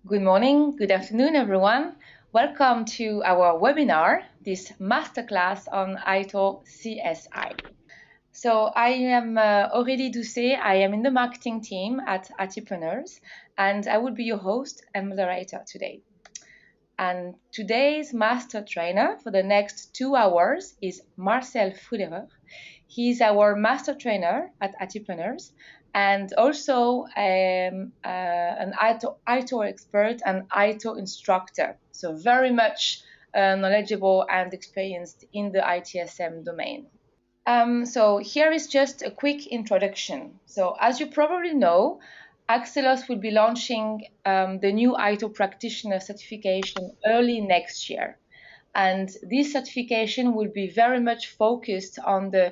Good morning, good afternoon, everyone. Welcome to our webinar, this masterclass on ITIL CSI. So I am Aurélie Doucet. I am in the marketing team at ITpreneurs, and I will be your host and moderator today. And today's master trainer for the next 2 hours is Marcel Foederer. He's our master trainer at ITpreneurs and also an ITIL expert and ITIL instructor. So very much knowledgeable and experienced in the ITSM domain. So here is just a quick introduction. So as you probably know, AXELOS will be launching the new ITIL Practitioner certification early next year. And this certification will be very much focused on the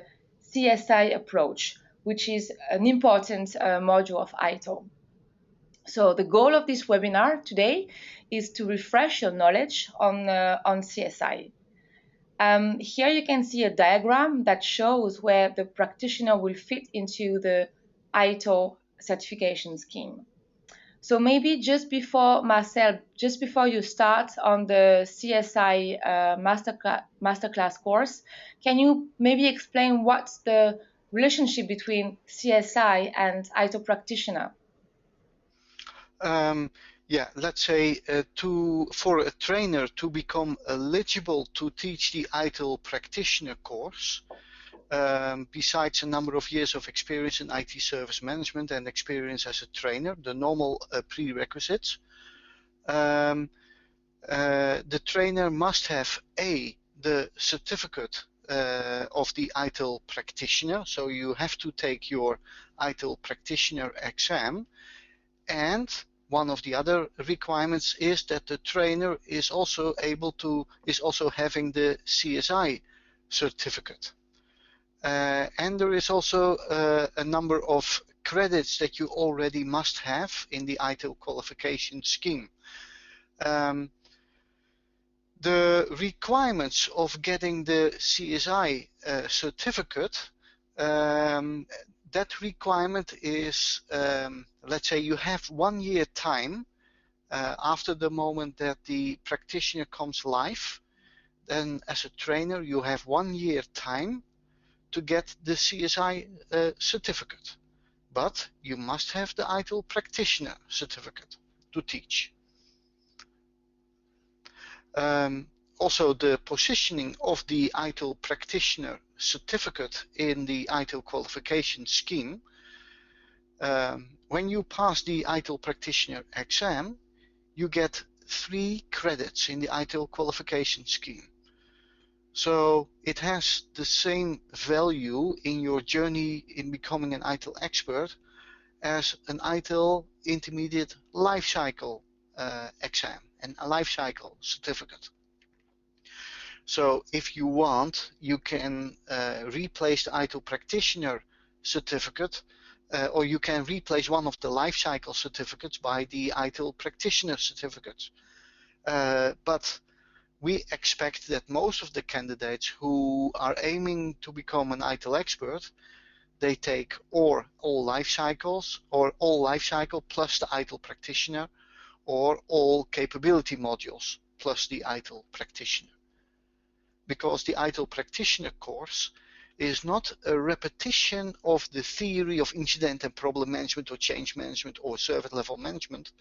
CSI approach, which is an important module of ITIL. So the goal of this webinar today is to refresh your knowledge on CSI. Here you can see a diagram that shows where the practitioner will fit into the ITIL certification scheme. So maybe just before, Marcel, just before you start on the CSI masterclass course, can you maybe explain what's the relationship between CSI and ITIL practitioner? Yeah, let's say for a trainer to become eligible to teach the ITIL practitioner course, besides a number of years of experience in IT service management and experience as a trainer, the normal prerequisites, the trainer must have the certificate of the ITIL practitioner, so you have to take your ITIL practitioner exam, and one of the other requirements is that the trainer is also having the CSI certificate. And there is also a number of credits that you already must have in the ITIL qualification scheme. The requirements of getting the CSI certificate, that requirement is, let's say you have 1 year time after the moment that the practitioner comes live. Then as a trainer you have 1 year time to get the CSI certificate, but you must have the ITIL practitioner certificate to teach. Also, the positioning of the ITIL practitioner certificate in the ITIL qualification scheme. When you pass the ITIL practitioner exam, you get 3 credits in the ITIL qualification scheme. So it has the same value in your journey in becoming an ITIL expert as an ITIL intermediate life cycle exam and a life cycle certificate. So if you want, you can replace the ITIL practitioner certificate, or you can replace one of the life cycle certificates by the ITIL practitioner certificate. But we expect that most of the candidates who are aiming to become an ITIL expert, they take or all life cycles, or all life cycle plus the ITIL practitioner, or all capability modules plus the ITIL practitioner. Because the ITIL practitioner course is not a repetition of the theory of incident and problem management or change management or service level management.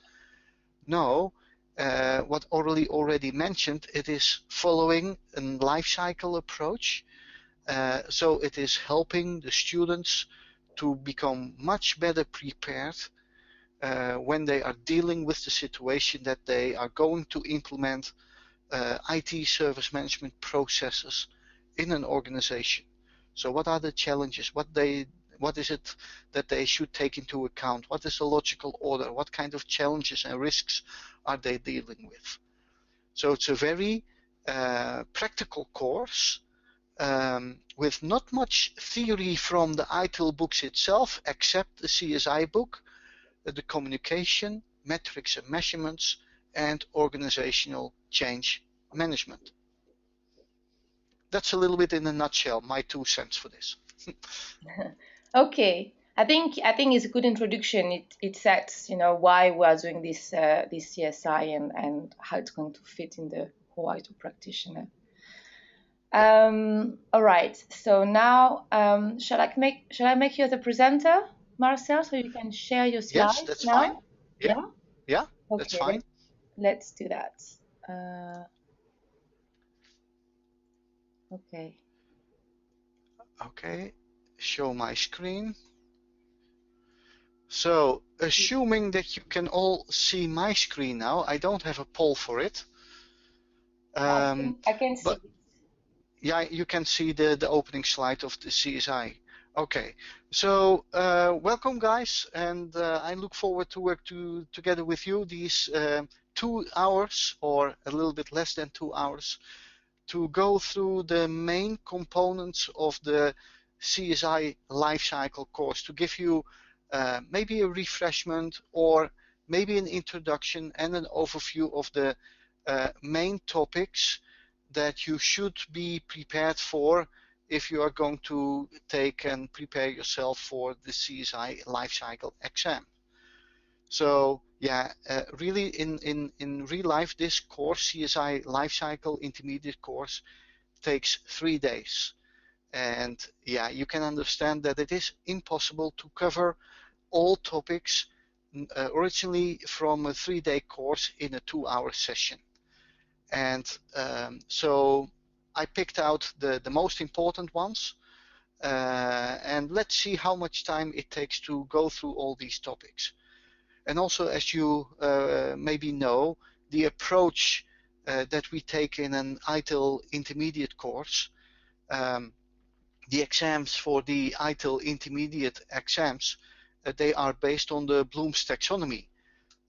No, what Aurélie already mentioned, it is following a life cycle approach. So it is helping the students to become much better prepared when they are dealing with the situation that they are going to implement IT service management processes in an organization. So what are the challenges? What is it that they should take into account? What is the logical order? What kind of challenges and risks are they dealing with? So it's a very practical course with not much theory from the ITIL books itself, except the CSI book, the communication, metrics and measurements, and organizational change management. That's a little bit in a nutshell, my 2 cents for this. Okay, I think it's a good introduction. It sets, why we are doing this CSI and how it's going to fit in the whole ITIL practitioner. All right. So now, shall I make you the presenter, Marcel, so you can share your slides? Yes, that's now? fine. Yeah, yeah, that's Okay. fine. Let's do that. Okay. Okay, show my screen. So, assuming that you can all see my screen now, I don't have a poll for it. I can see but it. yeah, you can see the opening slide of the CSI. Okay, so welcome guys, and I look forward to work together with you these 2 hours or a little bit less than 2 hours to go through the main components of the CSI lifecycle course, to give you maybe a refreshment or maybe an introduction and an overview of the main topics that you should be prepared for if you are going to take and prepare yourself for the CSI lifecycle exam. So yeah, really in real life, this course, CSI lifecycle intermediate course, takes 3 days. And yeah, you can understand that it is impossible to cover all topics originally from a 3-day course in a 2-hour session. And so I picked out the most important ones, and let's see how much time it takes to go through all these topics. And also, as you maybe know, the approach that we take in an ITIL intermediate course, the exams for the ITIL intermediate exams, they are based on the Bloom's taxonomy.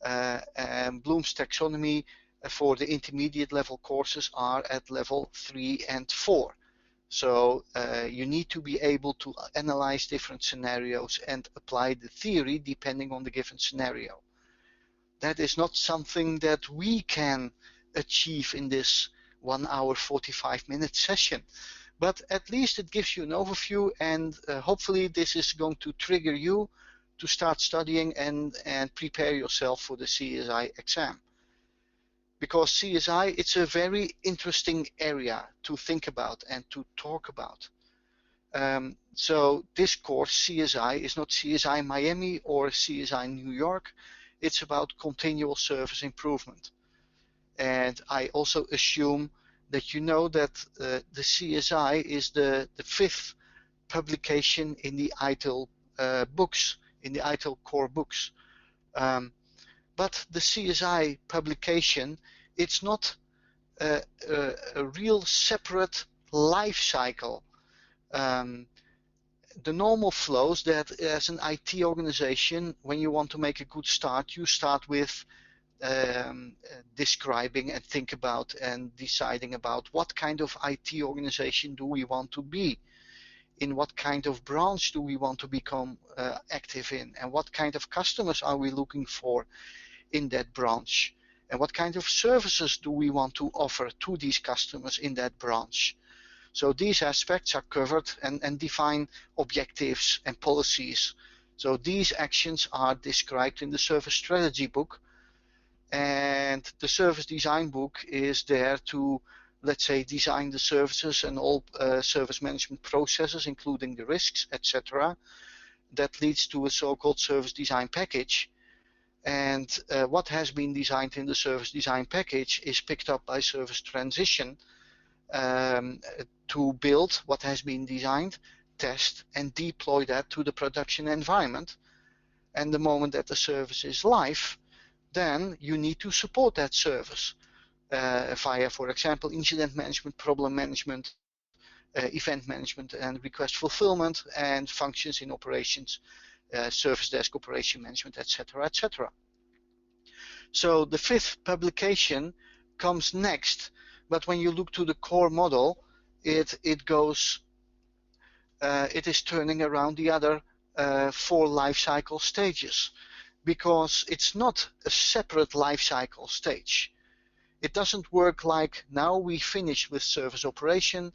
And Bloom's taxonomy for the intermediate level courses are at level 3 and 4. So you need to be able to analyze different scenarios and apply the theory depending on the given scenario. That is not something that we can achieve in this 1 hour 45-minute session, but at least it gives you an overview, and hopefully this is going to trigger you to start studying and prepare yourself for the CSI exam. Because CSI, it's a very interesting area to think about and to talk about. So this course, CSI, is not CSI Miami or CSI New York. It's about continual service improvement. And I also assume that you know that the CSI is the 5th publication in the ITIL books, in the ITIL core books. But the CSI publication, it's not a real separate life cycle. The normal flows that as an IT organization, when you want to make a good start, you start with describing and think about and deciding about what kind of IT organization do we want to be, in what kind of branch do we want to become active in, and what kind of customers are we looking for in that branch, and what kind of services do we want to offer to these customers in that branch. So these aspects are covered and define objectives and policies. So these actions are described in the service strategy book, and the service design book is there to, let's say, design the services and all service management processes, including the risks, etc. That leads to a so-called service design package. And what has been designed in the service design package is picked up by service transition to build what has been designed, test, and deploy that to the production environment. And the moment that the service is live, then you need to support that service via, for example, incident management, problem management, event management, and request fulfillment, and functions in operations, service desk operation management, etc., etc. So the 5th publication comes next, but when you look to the core model, it is turning around the other 4 life cycle stages, because it's not a separate life cycle stage. It doesn't work like, now we finish with service operation,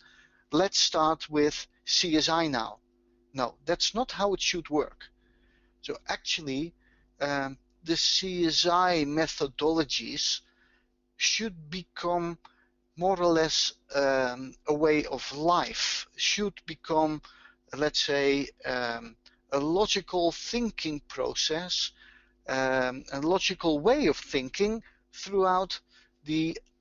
let's start with CSI now. No, that's not how it should work. So actually, the CSI methodologies should become more or less a way of life, should become, let's say, a logical thinking process, a logical way of thinking throughout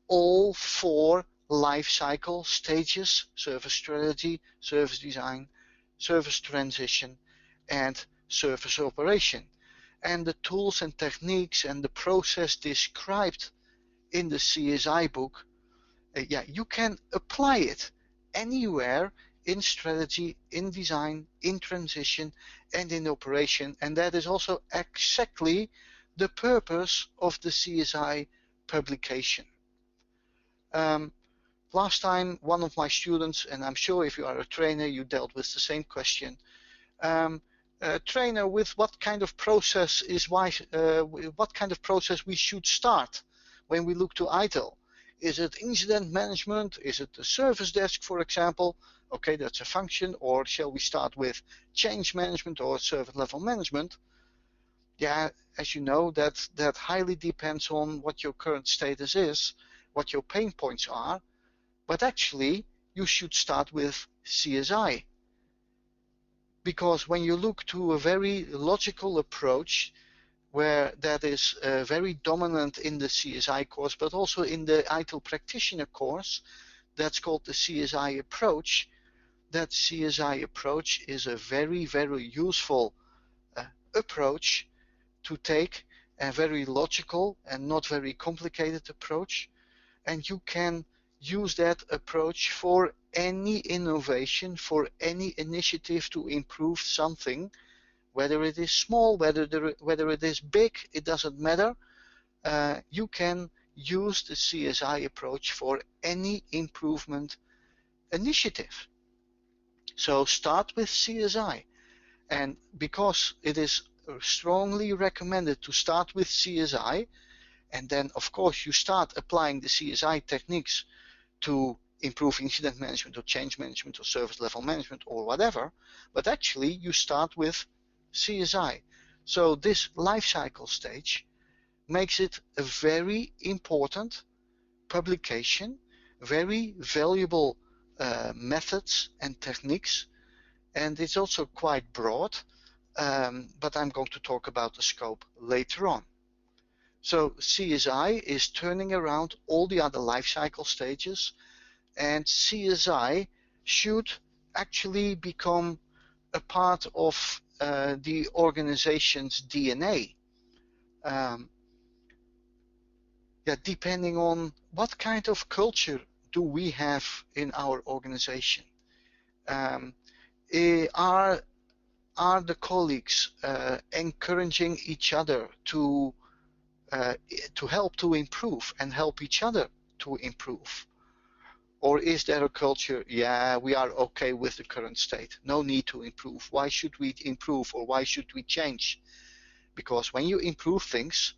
all 4 life cycle stages: service strategy, service design, service transition, and service operation. And the tools and techniques and the process described in the CSI book, you can apply it anywhere in strategy, in design, in transition, and in operation. And that is also exactly the purpose of the CSI publication. Last time, one of my students, and I'm sure if you are a trainer, you dealt with the same question. Trainer, with what kind of process what kind of process we should start when we look to ITIL? Is it incident management? Is it the service desk, for example? Okay, that's a function. Or shall we start with change management or service level management? Yeah, as you know, that highly depends on what your current status is, what your pain points are. But actually, you should start with CSI. Because when you look to a very logical approach, where that is very dominant in the CSI course, but also in the ITIL Practitioner course, that's called the CSI approach. That CSI approach is a very, very useful approach to take, a very logical and not very complicated approach. And you can use that approach for any innovation, for any initiative to improve something. Whether it is small, whether it is big, it doesn't matter. You can use the CSI approach for any improvement initiative. So start with CSI. And because it is strongly recommended to start with CSI, and then of course you start applying the CSI techniques to improve incident management or change management or service level management or whatever, but actually you start with CSI. So this life cycle stage makes it a very important publication, very valuable methods and techniques, and it's also quite broad, but I'm going to talk about the scope later on. So CSI is turning around all the other life cycle stages, and CSI should actually become a part of the organization's DNA. Depending on what kind of culture do we have in our organization. Are the colleagues encouraging each other to help to improve and help each other to improve? Or is there a culture, yeah, we are okay with the current state, no need to improve. Why should we improve, or why should we change? Because when you improve things,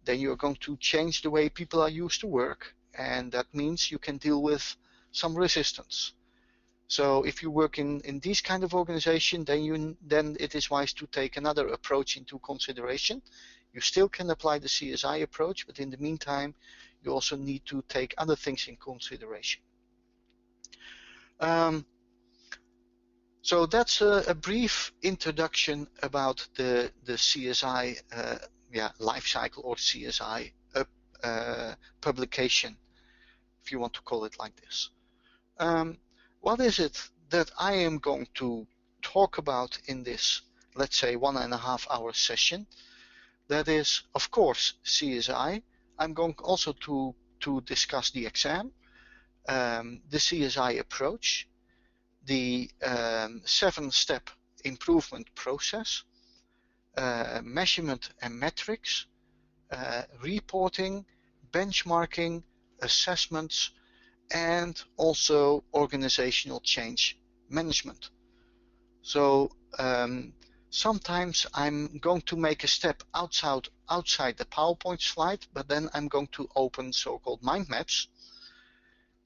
then you're going to change the way people are used to work, and that means you can deal with some resistance. So if you work in these kind of organization, then it is wise to take another approach into consideration. You still can apply the CSI approach, but in the meantime, you also need to take other things in consideration. So that's a brief introduction about the CSI life cycle, or CSI publication, if you want to call it like this. What is it that I am going to talk about in this, let's say, 1.5 hour session? That is, of course, CSI. I'm going also to discuss the exam, the CSI approach, the 7-step improvement process, measurement and metrics, reporting, benchmarking, assessments, and also organizational change management. So sometimes I'm going to make a step outside the PowerPoint slide, but then I'm going to open so-called mind maps.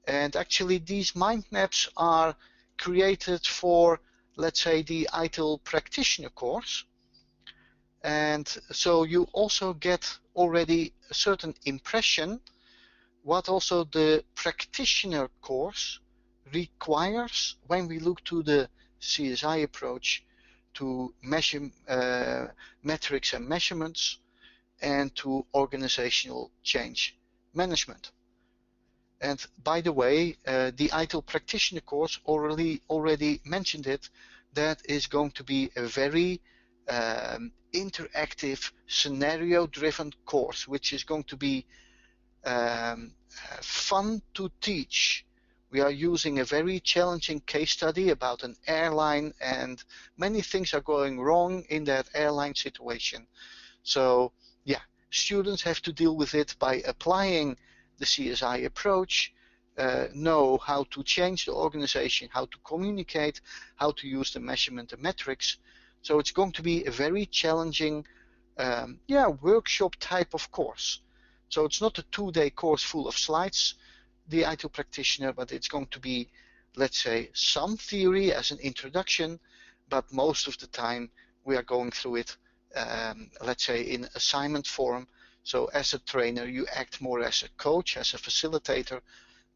And actually these mind maps are created for, let's say, the ITIL Practitioner course. And so you also get already a certain impression what also the practitioner course requires when we look to the CSI approach to measure metrics and measurements and to organizational change management. And by the way, the ITIL Practitioner course already mentioned it. That is going to be a very interactive, scenario-driven course, which is going to be fun to teach. We are using a very challenging case study about an airline, and many things are going wrong in that airline situation. So yeah, students have to deal with it by applying the CSI approach, know how to change the organization, how to communicate, how to use the measurement and metrics. So it's going to be a very challenging workshop type of course. So it's not a 2-day course full of slides, the ITIL Practitioner, but it's going to be, let's say, some theory as an introduction, but most of the time we are going through it, let's say, in assignment form. So as a trainer, you act more as a coach, as a facilitator,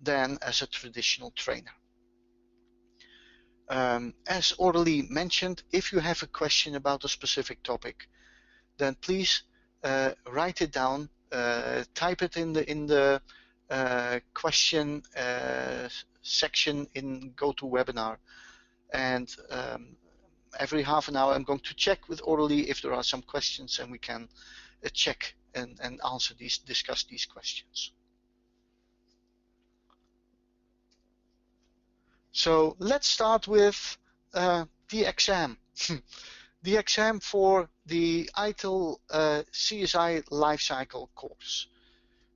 than as a traditional trainer. As already mentioned, if you have a question about a specific topic, then please write it down, type it in the question section in GoToWebinar, and every half an hour I'm going to check with Orly if there are some questions, and we can check and answer these, discuss these questions. So let's start with the exam. The exam for the ITIL CSI Lifecycle course.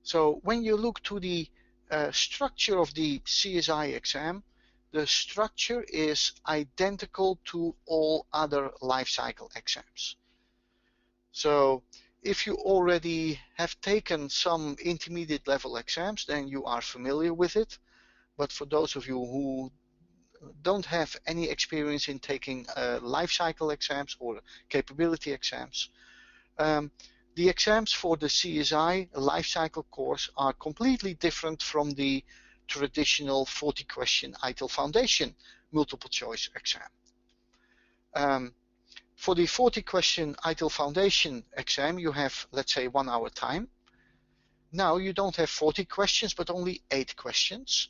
So when you look to the structure of the CSI exam, the structure is identical to all other lifecycle exams. So if you already have taken some intermediate level exams, then you are familiar with it. But for those of you who don't have any experience in taking life cycle exams or capability exams, the exams for the CSI life cycle course are completely different from the traditional 40-question ITIL Foundation multiple choice exam. For the 40-question ITIL Foundation exam, you have, let's say, 1 hour time. Now you don't have 40 questions, but only 8 questions.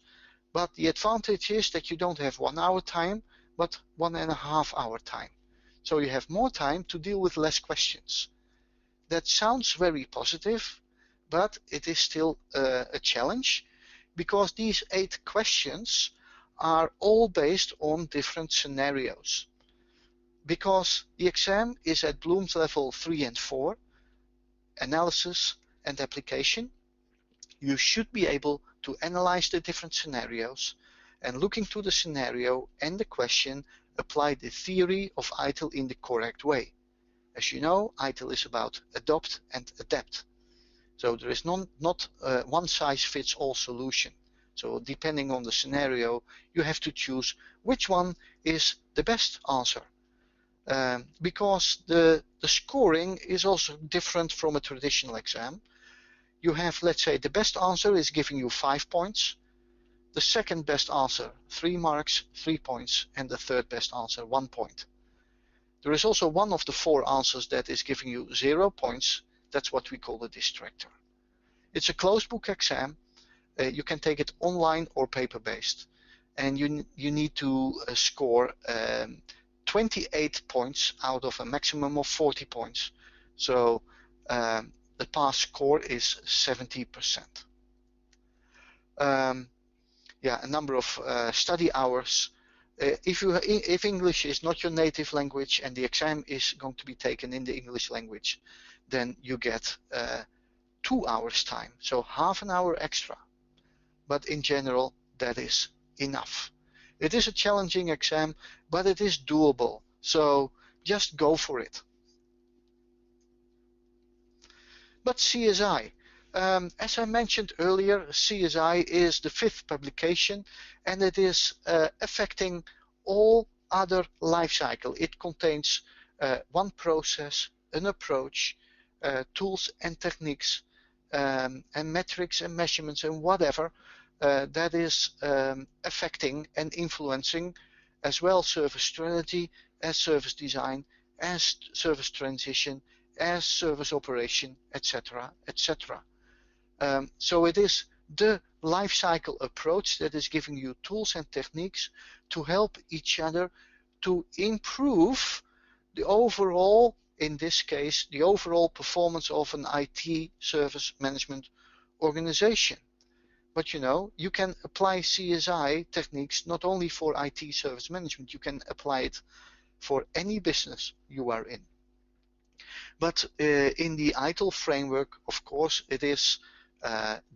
But the advantage is that you don't have 1 hour time, but 1.5 hour time. So you have more time to deal with less questions. That sounds very positive, but it is still a challenge, because these 8 questions are all based on different scenarios. Because the exam is at Bloom's level 3 and 4, analysis and application, you should be able to analyze the different scenarios, and looking to the scenario and the question, apply the theory of ITIL in the correct way. As you know, ITIL is about adopt and adapt. So there is not a one-size-fits-all solution. So depending on the scenario, you have to choose which one is the best answer. Because the scoring is also different from a traditional exam. You have, let's say, the best answer is giving you 5 points, the second best answer 3 marks, 3 points, and the third best answer 1 point. There is also one of the 4 answers that is giving you 0 points. That's what we call a distractor. It's a closed book exam. You can take it online or paper-based, and you need to score 28 points out of a maximum of 40 points. So the pass score is 70%. A number of study hours. If English is not your native language and the exam is going to be taken in the English language, then you get 2 hours time, so half an hour extra. But in general, that is enough. It is a challenging exam, but it is doable. So just go for it. But CSI, as I mentioned earlier, CSI is the 5th publication, and it is affecting all other life cycle. It contains one process, an approach, tools and techniques, and metrics and measurements and whatever that is affecting and influencing as well service strategy, as service design, as service transition, as service operation, etc., etc. So it is the life cycle approach that is giving you tools and techniques to help each other to improve the overall, in this case, the overall performance of an IT service management organization. But you know, you can apply CSI techniques not only for IT service management, you can apply it for any business you are in. But in the ITIL framework, of course, it is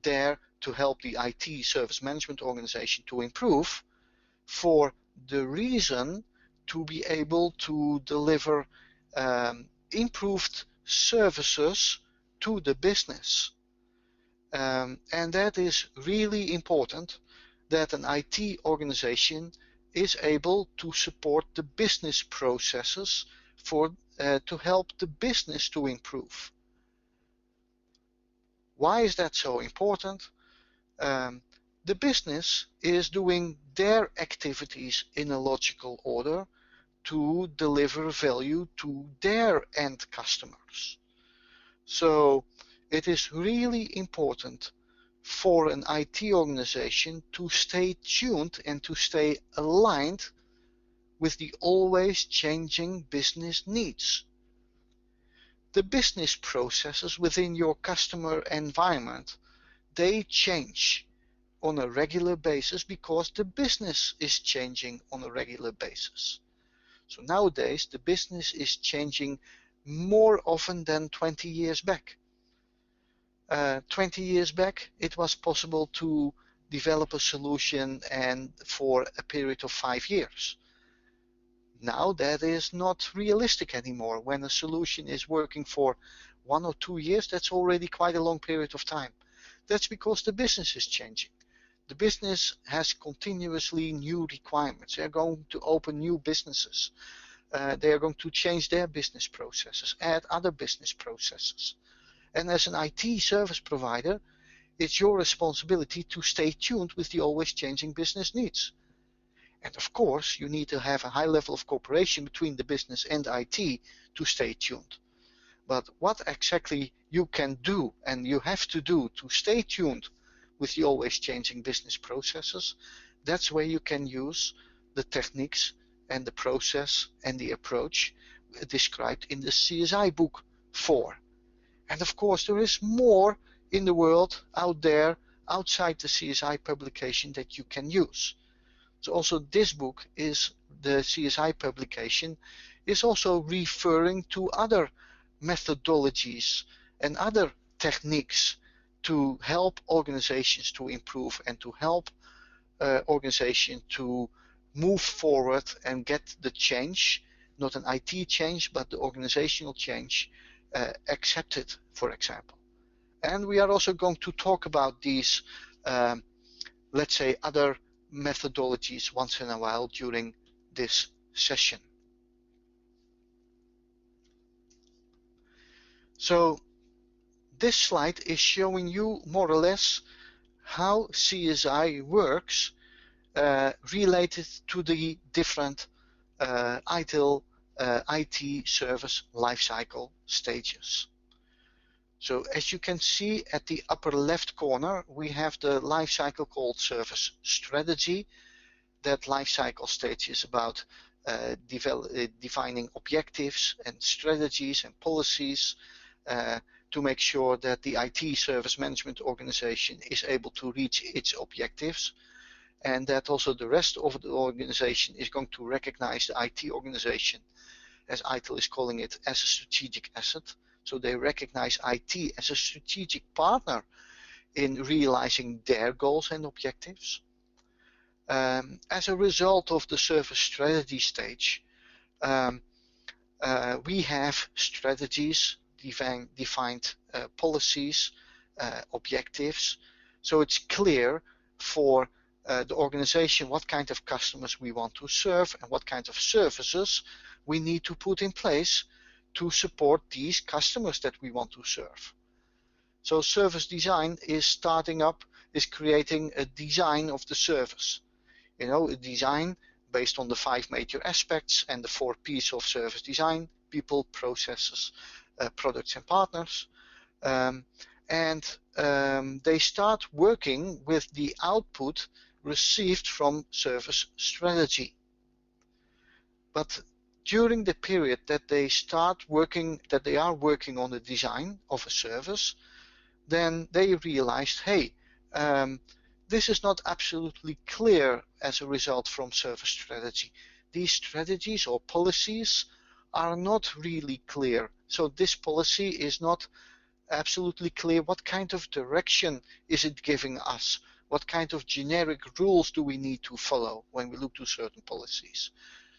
there to help the IT service management organization to improve for the reason to be able to deliver improved services to the business. And that is really important, that an IT organization is able to support the business processes for to help the business to improve. Why is that so important? The business is doing their activities in a logical order to deliver value to their end customers. So it is really important for an IT organization to stay tuned and to stay aligned with the always changing business needs. The business processes within your customer environment, they change on a regular basis because the business is changing on a regular basis. So nowadays the business is changing more often than 20 years back. 20 years back it was possible to develop a solution and for a period of 5 years. Now that is not realistic anymore. When a solution is working for 1 or 2 years, that's already quite a long period of time. That's because the business is changing. The business has continuously new requirements. They're going to open new businesses. They are going to change their business processes, add other business processes. And as an IT service provider, it's your responsibility to stay tuned with the always changing business needs. And of course, you need to have a high level of cooperation between the business and IT to stay tuned. But what exactly you can do and you have to do to stay tuned with the always changing business processes, that's where you can use the techniques and the process and the approach described in the CSI book 4. And of course, there is more in the world out there outside the CSI publication that you can use. So also this book is the CSI publication is also referring to other methodologies and other techniques to help organizations to improve and to help organizations to move forward and get the change, not an IT change, but the organizational change accepted, for example. And we are also going to talk about these, let's say, other methodologies once in a while during this session. So this slide is showing you more or less how CSI works related to the different ITIL IT service lifecycle stages. So as you can see at the upper left corner, we have the lifecycle called service strategy. That lifecycle stage is about defining objectives and strategies and policies to make sure that the IT service management organization is able to reach its objectives, and that also the rest of the organization is going to recognize the IT organization, as ITIL is calling it, as a strategic asset. So they recognize IT as a strategic partner in realizing their goals and objectives. As a result of the service strategy stage, we have strategies, defined policies, objectives. So it's clear for the organization what kind of customers we want to serve and what kind of services we need to put in place to support these customers that we want to serve. So service design is creating a design of the service. A design based on the 5 major aspects and the 4 P's of service design: people, processes, products, and partners. They start working with the output received from service strategy. But during the period that they are working on the design of a service, then they realized, hey, this is not absolutely clear as a result from service strategy. These strategies or policies are not really clear. So this policy is not absolutely clear. What kind of direction is it giving us? What kind of generic rules do we need to follow when we look to certain policies?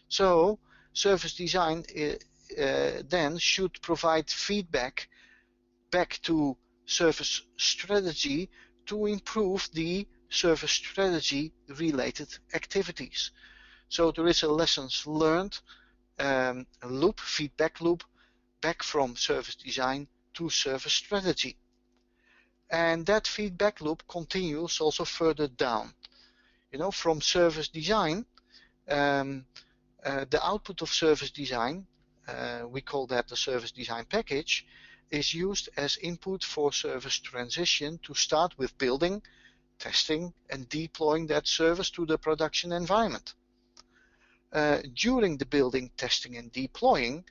So service design then should provide feedback back to service strategy to improve the service strategy related activities. So there is a lessons learned loop, feedback loop, back from service design to service strategy. And that feedback loop continues also further down. From service design, the output of service design, we call that the service design package, is used as input for service transition to start with building, testing, and deploying that service to the production environment. During the building, testing, and deploying,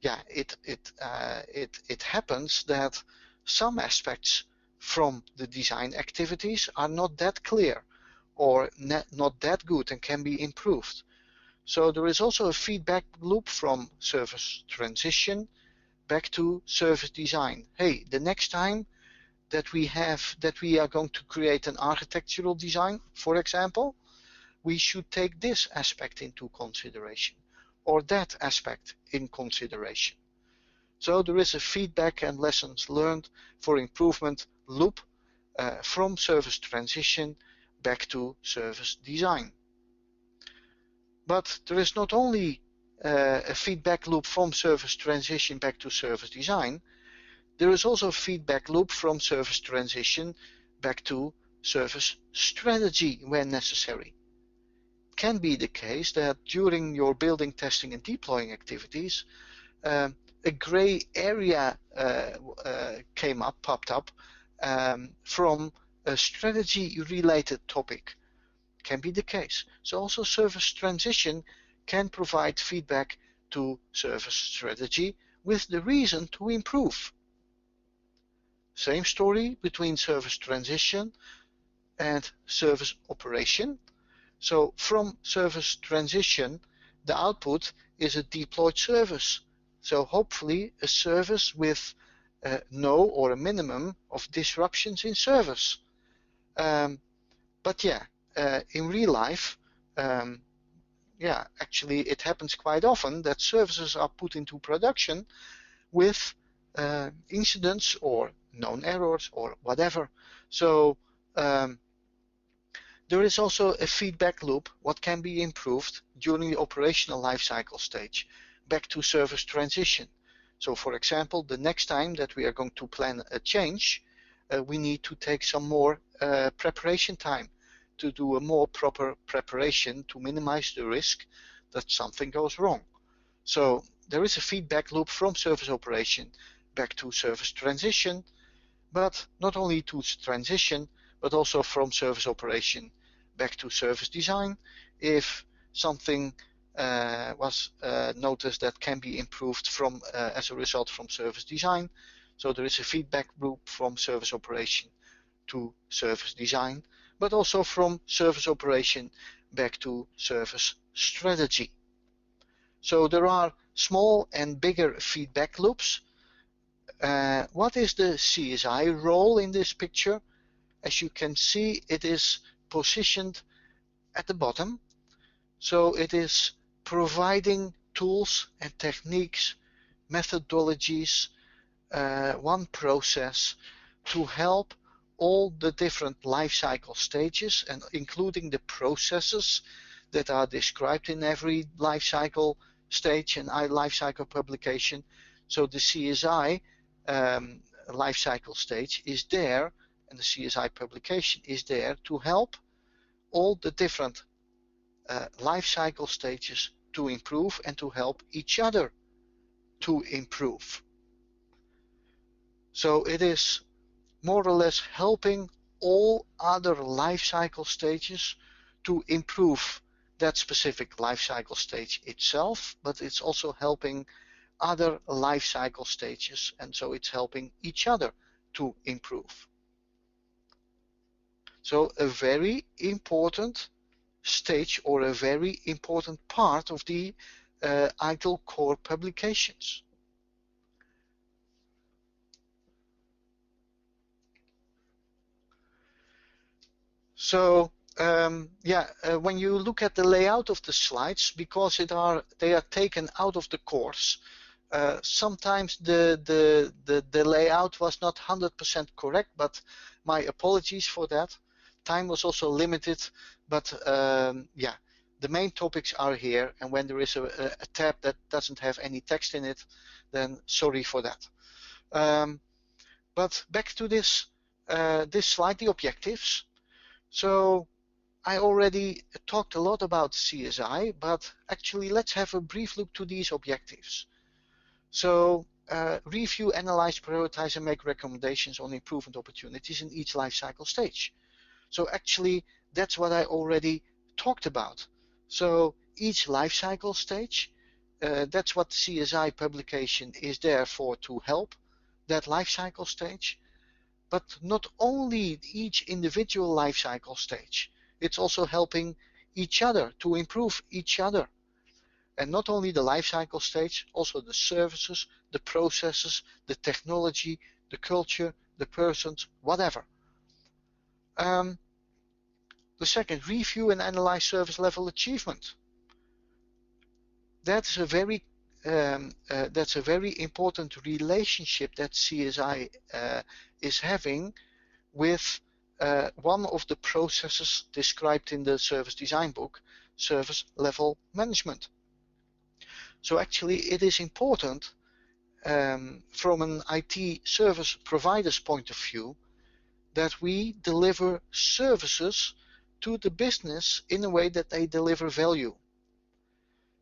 it happens that some aspects from the design activities are not that clear or not that good and can be improved. So there is also a feedback loop from service transition back to service design. Hey, the next time that we are going to create an architectural design, for example, we should take this aspect into consideration or that aspect in consideration. So there is a feedback and lessons learned for improvement loop from service transition back to service design. But there is not only a feedback loop from service transition back to service design, there is also a feedback loop from service transition back to service strategy when necessary. It can be the case that during your building, testing, and deploying activities, a gray area popped up from a strategy-related topic. Can be the case. So also service transition can provide feedback to service strategy with the reason to improve. Same story between service transition and service operation. So from service transition, the output is a deployed service. So hopefully a service with no or a minimum of disruptions in service. In real life, actually it happens quite often that services are put into production with incidents or known errors or whatever. So there is also a feedback loop, what can be improved during the operational lifecycle stage, back to service transition. So for example, the next time that we are going to plan a change, we need to take some more preparation time to do a more proper preparation to minimize the risk that something goes wrong. So there is a feedback loop from service operation back to service transition, but not only to transition, but also from service operation back to service design if something was noticed that can be improved from as a result from service design. So there is a feedback loop from service operation to service design, but also from service operation back to service strategy. So there are small and bigger feedback loops. What is the CSI role in this picture? As you can see, it is positioned at the bottom. So it is providing tools and techniques, methodologies, one process to help all the different life cycle stages, and including the processes that are described in every life cycle stage and lifecycle publication. So the CSI lifecycle stage is there, and the CSI publication is there to help all the different lifecycle stages to improve and to help each other to improve. So it is more or less helping all other lifecycle stages to improve that specific lifecycle stage itself, but it's also helping other lifecycle stages, and so it's helping each other to improve. So a very important stage, or a very important part of the ITIL core publications. So when you look at the layout of the slides, because they are taken out of the course, sometimes the layout was not 100% correct, but my apologies for that. Time was also limited, but the main topics are here, and when there is a tab that doesn't have any text in it, then sorry for that. But back to this slide, the objectives. So I already talked a lot about CSI, but actually let's have a brief look to these objectives. So review, analyze, prioritize, and make recommendations on improvement opportunities in each life cycle stage. So actually that's what I already talked about. So each life cycle stage, that's what the CSI publication is there for, to help that life cycle stage. But not only each individual life cycle stage, it's also helping each other to improve each other. And not only the life cycle stage, also the services, the processes, the technology, the culture, the persons, whatever. The second, review and analyze service level achievement. That's a very important relationship that CSI is having with one of the processes described in the service design book, service level management. So actually it is important from an IT service provider's point of view that we deliver services to the business in a way that they deliver value.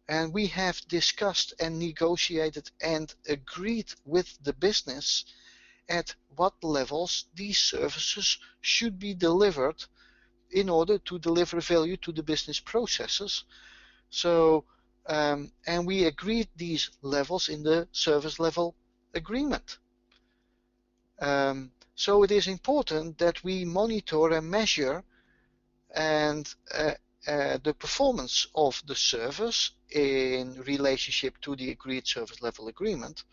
And we have discussed and negotiated and agreed with the business at what levels these services should be delivered in order to deliver value to the business processes. So, and we agreed these levels in the service level agreement. So it is important that we monitor and measure and the performance of the service in relationship to the agreed service level agreement,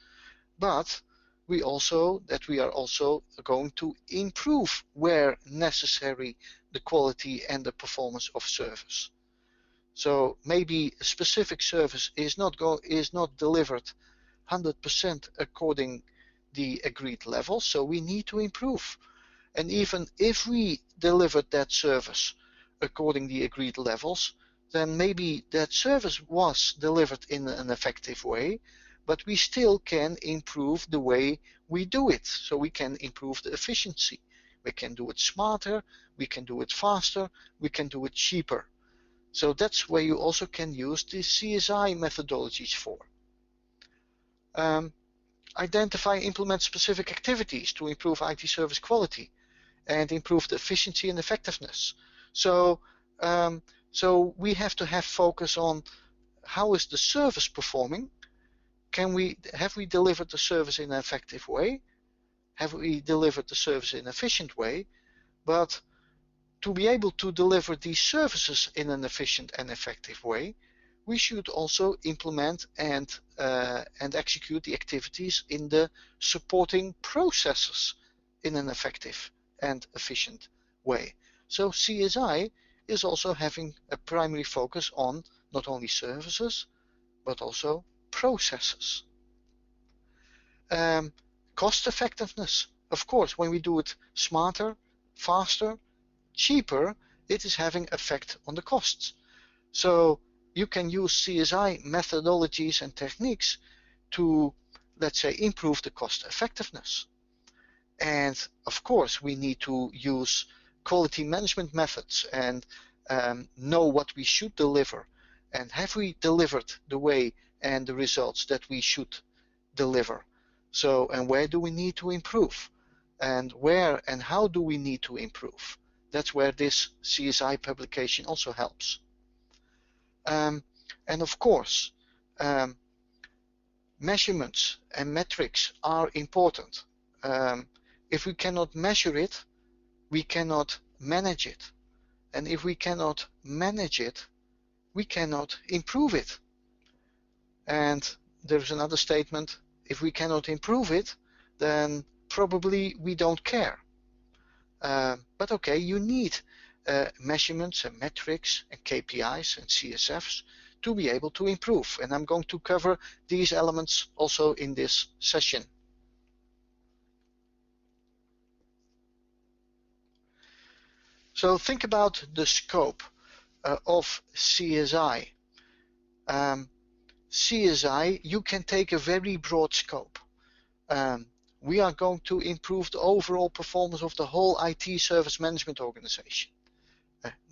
but we are also going to improve where necessary the quality and the performance of service. So maybe a specific service is not delivered 100% according the agreed level, so we need to improve. And even if we delivered that service according the agreed levels, then maybe that service was delivered in an effective way, but we still can improve the way we do it. So we can improve the efficiency. We can do it smarter, we can do it faster, we can do it cheaper. So that's where you also can use the CSI methodologies for. Identify and implement specific activities to improve IT service quality and improve the efficiency and effectiveness. So, so we have to have focus on how is the service performing. Have we delivered the service in an effective way? Have we delivered the service in an efficient way? But to be able to deliver these services in an efficient and effective way, we should also implement and execute the activities in the supporting processes in an effective and efficient way. So CSI is also having a primary focus on not only services, but also processes. Cost effectiveness. Of course, when we do it smarter, faster, cheaper, it is having effect on the costs. So you can use CSI methodologies and techniques to, let's say, improve the cost effectiveness. And of course, we need to use quality management methods and know what we should deliver. And have we delivered the way and the results that we should deliver? So, and where do we need to improve? And where and how do we need to improve? That's where this CSI publication also helps. And of course, measurements and metrics are important. If we cannot measure it, we cannot manage it. And if we cannot manage it, we cannot improve it. And there's another statement, if we cannot improve it, then probably we don't care. But okay, you need measurements and metrics and KPIs and CSFs to be able to improve. And I'm going to cover these elements also in this session. So think about the scope of CSI. CSI, you can take a very broad scope. We are going to improve the overall performance of the whole IT service management organization.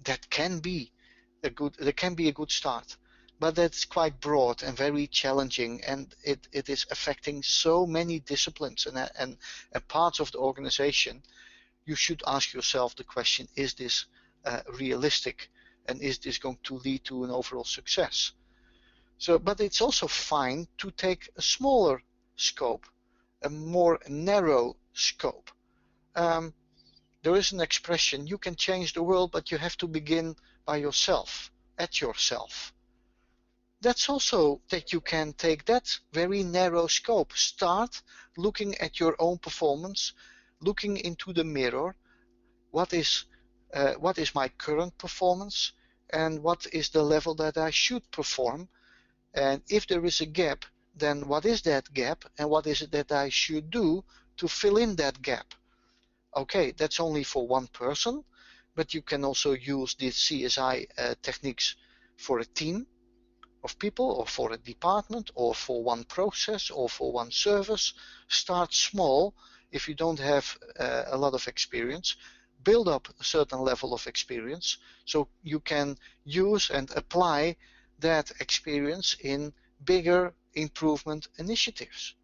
That can be a good start, but that's quite broad and very challenging, and it is affecting so many disciplines and parts of the organization. You should ask yourself the question, is this realistic, and is this going to lead to an overall success? So, but it's also fine to take a smaller scope, a more narrow scope. There is an expression, you can change the world, but you have to begin by yourself, at yourself. That's also that you can take that very narrow scope. Start looking at your own performance, looking into the mirror. What is my current performance, and what is the level that I should perform? And if there is a gap, then what is that gap, and what is it that I should do to fill in that gap? Okay, that's only for one person, but you can also use these CSI techniques for a team of people, or for a department, or for one process, or for one service. Start small. If you don't have a lot of experience, build up a certain level of experience so you can use and apply that experience in bigger improvement initiatives.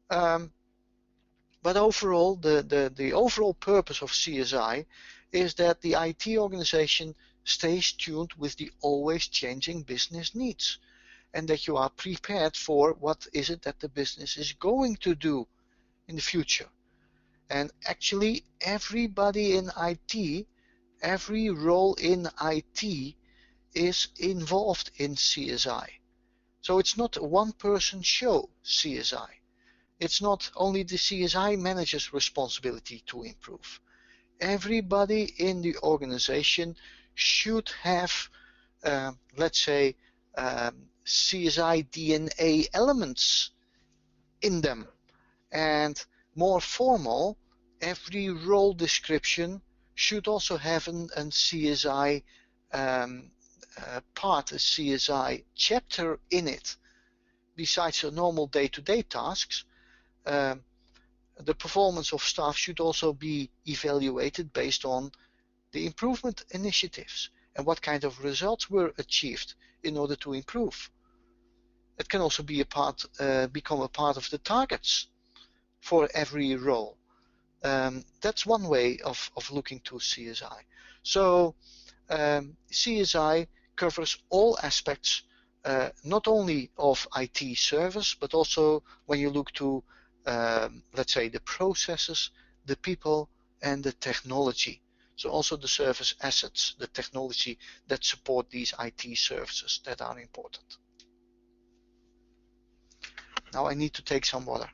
But overall, the overall purpose of CSI is that the IT organization stays tuned with the always changing business needs, and that you are prepared for what is it that the business is going to do in the future. And actually, everybody in IT, every role in IT is involved in CSI. So it's not a one-person show, CSI. It's not only the CSI manager's responsibility to improve. Everybody in the organization should have, let's say, CSI DNA elements in them. And more formal, every role description should also have an CSI part, a CSI chapter in it. Besides the normal day-to-day tasks, the performance of staff should also be evaluated based on the improvement initiatives and what kind of results were achieved in order to improve. It can also be become a part of the targets for every role. That's one way of looking to CSI. So CSI covers all aspects, not only of IT service, but also when you look to, let's say, the processes, the people, and the technology. So also the service assets, the technology that support these IT services that are important. Now I need to take some water.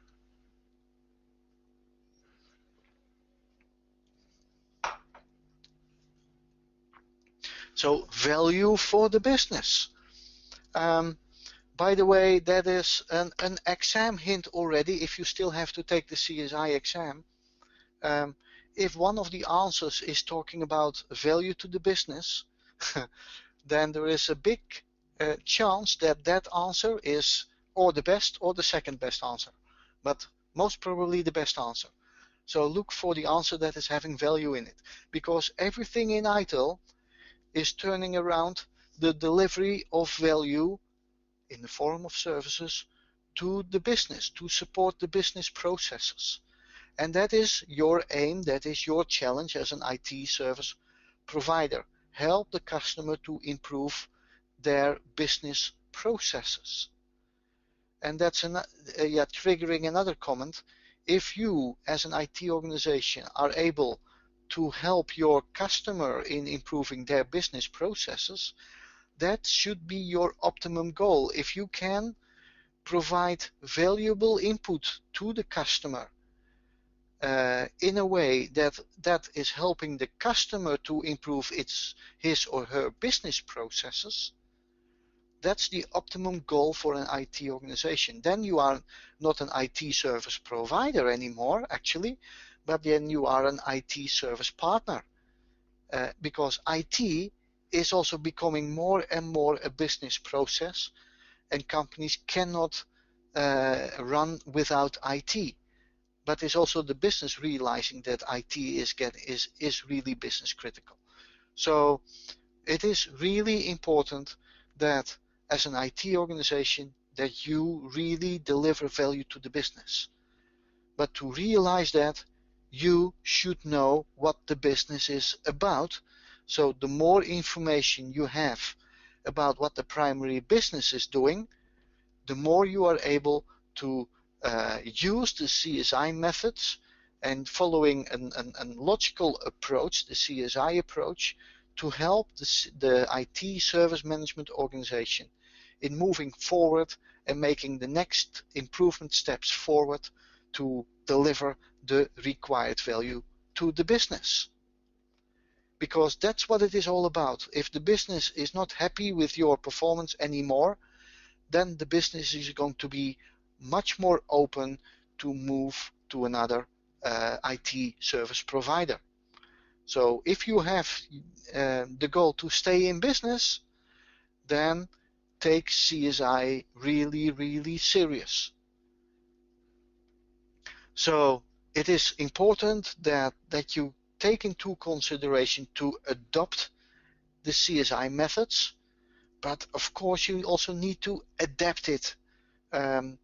So value for the business. By the way, that is an exam hint already if you still have to take the CSI exam. If one of the answers is talking about value to the business, then there is a big chance that that answer is or the best or the second best answer, but most probably the best answer. So look for the answer that is having value in it, because everything in ITIL is turning around the delivery of value in the form of services to the business, to support the business processes. And that is your aim, that is your challenge as an IT service provider. Help the customer to improve their business processes. And that's triggering another comment. If you as an IT organization are able to help your customer in improving their business processes, that should be your optimum goal. If you can provide valuable input to the customer in a way that is helping the customer to improve his or her business processes, that's the optimum goal for an IT organization. Then you are not an IT service provider anymore, actually, but then you are an IT service partner, because IT is also becoming more and more a business process, and companies cannot run without IT. But it's also the business realizing that IT is really business critical. So it is really important that as an IT organization that you really deliver value to the business. But to realize that, you should know what the business is about. So the more information you have about what the primary business is doing, the more you are able to use the CSI methods and following a logical approach, the CSI approach, to help the IT service management organization in moving forward and making the next improvement steps forward to deliver the required value to the business. Because that's what it is all about. If the business is not happy with your performance anymore, then the business is going to be much more open to move to another IT service provider. So if you have the goal to stay in business, then take CSI really, really serious. So it is important that you take into consideration to adopt the CSI methods, but of course you also need to adapt it and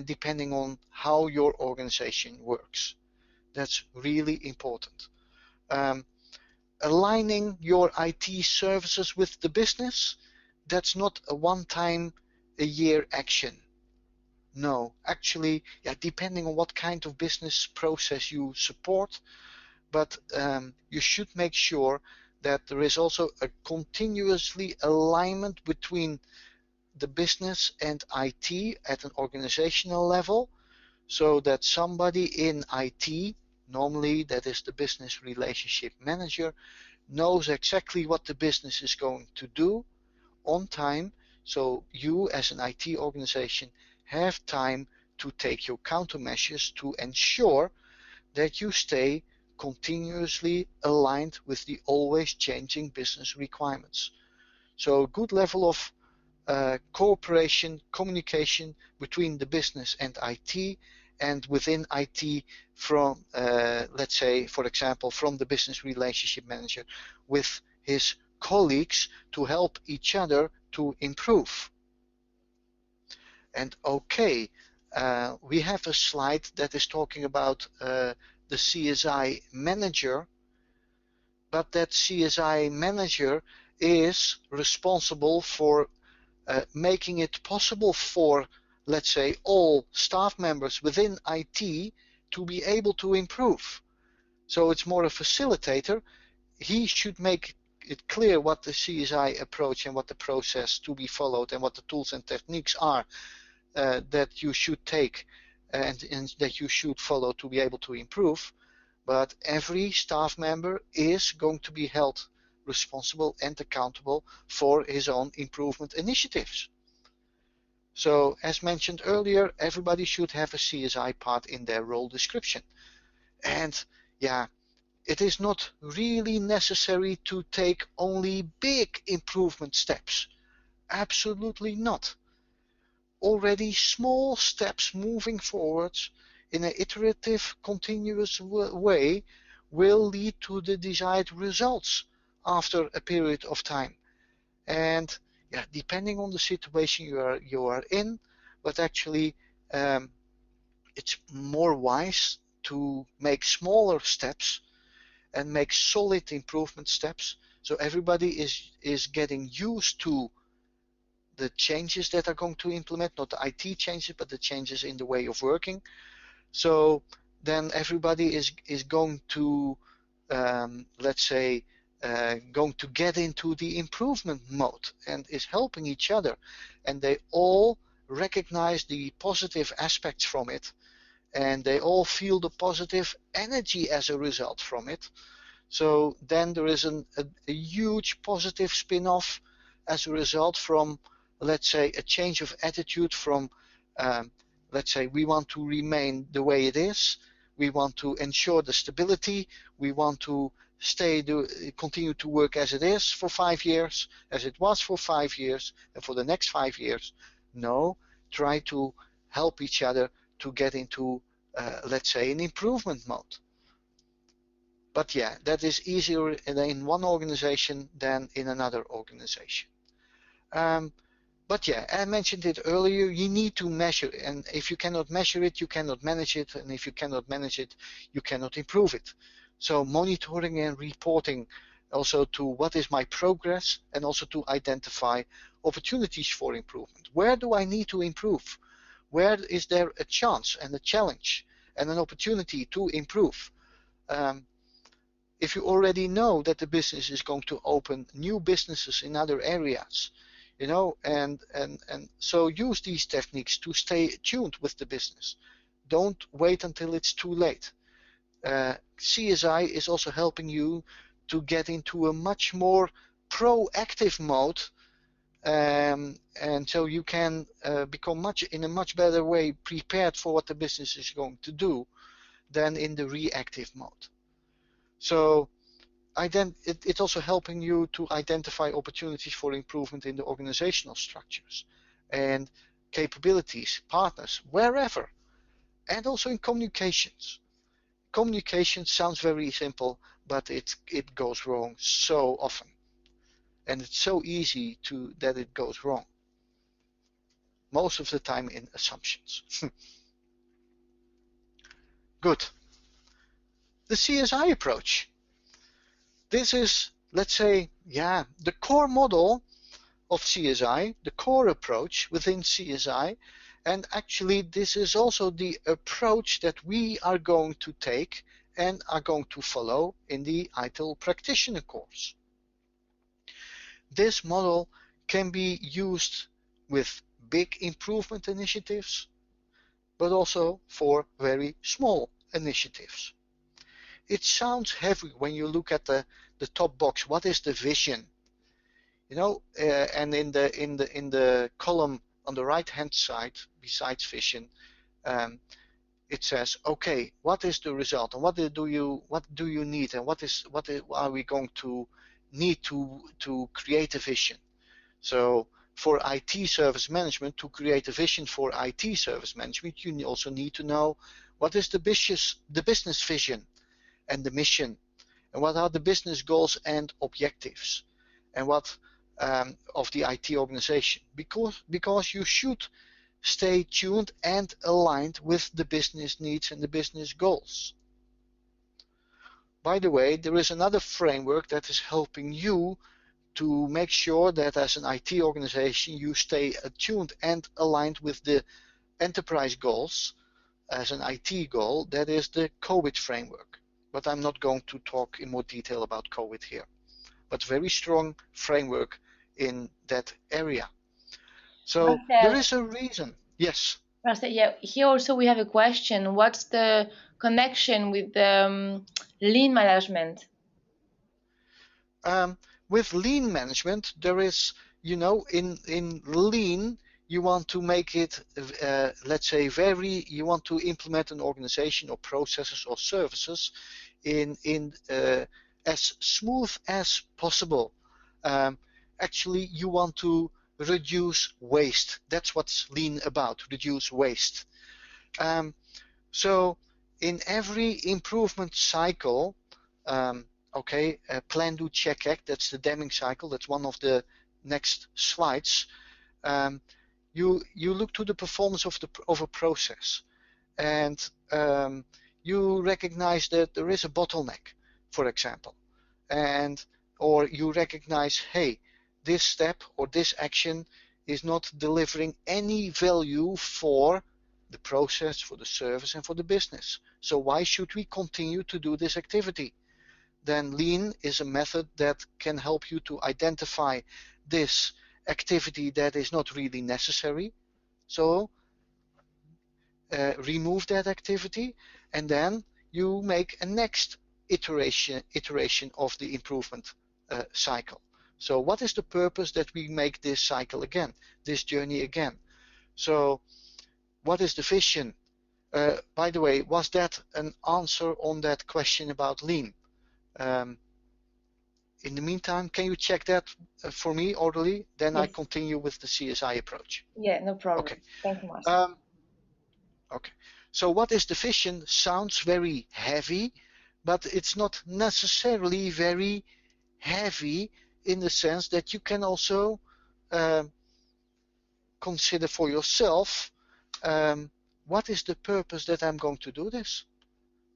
depending on how your organization works. That's really important. Aligning your IT services with the business, that's not a one-time a year action. No, actually, depending on what kind of business process you support, but you should make sure that there is also a continuously alignment between the business and IT at an organizational level, so that somebody in IT, normally that is the business relationship manager, knows exactly what the business is going to do on time, so you as an IT organization have time to take your countermeasures to ensure that you stay continuously aligned with the always changing business requirements. So a good level of cooperation, communication between the business and IT, and within IT from, let's say, for example, from the business relationship manager with his colleagues to help each other to improve. And okay, we have a slide that is talking about the CSI manager, but that CSI manager is responsible for making it possible for, let's say, all staff members within IT to be able to improve. So it's more a facilitator. He should make it clear what the CSI approach and what the process to be followed and what the tools and techniques are that you should take and that you should follow to be able to improve. But every staff member is going to be held responsible and accountable for his own improvement initiatives. So as mentioned earlier, everybody should have a CSI part in their role description. And it is not really necessary to take only big improvement steps. Absolutely not. Already small steps moving forwards in an iterative, continuous way will lead to the desired results after a period of time. And yeah, depending on the situation you are in, but actually it's more wise to make smaller steps and make solid improvement steps, so everybody is getting used to the changes that are going to implement, not the IT changes, but the changes in the way of working. So then everybody is going to, let's say, going to get into the improvement mode and is helping each other. And they all recognize the positive aspects from it. And they all feel the positive energy as a result from it. So then there is a huge positive spin-off as a result from, let's say, a change of attitude from, let's say, we want to remain the way it is, we want to ensure the stability, we want to continue to work as it is for 5 years, as it was for 5 years, and for the next 5 years. No, try to help each other to get into, let's say, an improvement mode. But yeah, that is easier in one organization than in another organization. But yeah, I mentioned it earlier, you need to measure, and if you cannot measure it, you cannot manage it, and if you cannot manage it, you cannot improve it. So monitoring and reporting also to what is my progress, and also to identify opportunities for improvement. Where do I need to improve? Where is there a chance and a challenge and an opportunity to improve? If you already know that the business is going to open new businesses in other areas, you know, and so use these techniques to stay tuned with the business. Don't wait until it's too late. CSI is also helping you to get into a much more proactive mode, and so you can become in a much better way prepared for what the business is going to do than in the reactive mode. So it's also helping you to identify opportunities for improvement in the organizational structures and capabilities, partners, wherever, and also in communications. Communication sounds very simple, but it goes wrong so often, and it's so easy that it goes wrong. Most of the time in assumptions. Good. The CSI approach. This is, let's say, yeah, the core model of CSI, the core approach within CSI, and actually this is also the approach that we are going to take and are going to follow in the ITIL Practitioner course. This model can be used with big improvement initiatives, but also for very small initiatives. It sounds heavy when you look at the top box. What is the vision? You know, and in the column on the right hand side, besides vision, it says, okay, what is the result, and what do you need, and what are we going to need to create a vision? So for IT service management, to create a vision for IT service management, you also need to know what is the business vision and the mission, and what are the business goals and objectives, and what of the IT organization, because you should stay tuned and aligned with the business needs and the business goals. By the way, there is another framework that is helping you to make sure that as an IT organization you stay attuned and aligned with the enterprise goals as an IT goal. That is the COVID framework. But I'm not going to talk in more detail about COVID here. But very strong framework in that area. So Marcel, there is a reason. Yes. Marcel, yeah, here also we have a question. What's the connection with lean management? With lean management, there is, you know, in lean, you want to make it, let's say, you want to implement an organization or processes or services in as smooth as possible. Actually, you want to reduce waste. That's what's lean about, reduce waste. So in every improvement cycle, okay, plan, do, check, act, that's the Deming cycle. That's one of the next slides. You look to the performance of a process, and you recognize that there is a bottleneck, for example, or you recognize, hey, this step or this action is not delivering any value for the process, for the service, and for the business. So why should we continue to do this activity? Then lean is a method that can help you to identify this activity that is not really necessary. So remove that activity, and then you make a next iteration of the improvement cycle. So what is the purpose that we make this cycle again, this journey again? So what is the vision? By the way, was that an answer on that question about lean? In the meantime, can you check that for me orderly? Then yes. I continue with the CSI approach. Yeah, no problem. Okay. Thank you, Marcel. Okay. So what is the vision? Sounds very heavy, but it's not necessarily very heavy in the sense that you can also consider for yourself, what is the purpose that I'm going to do this?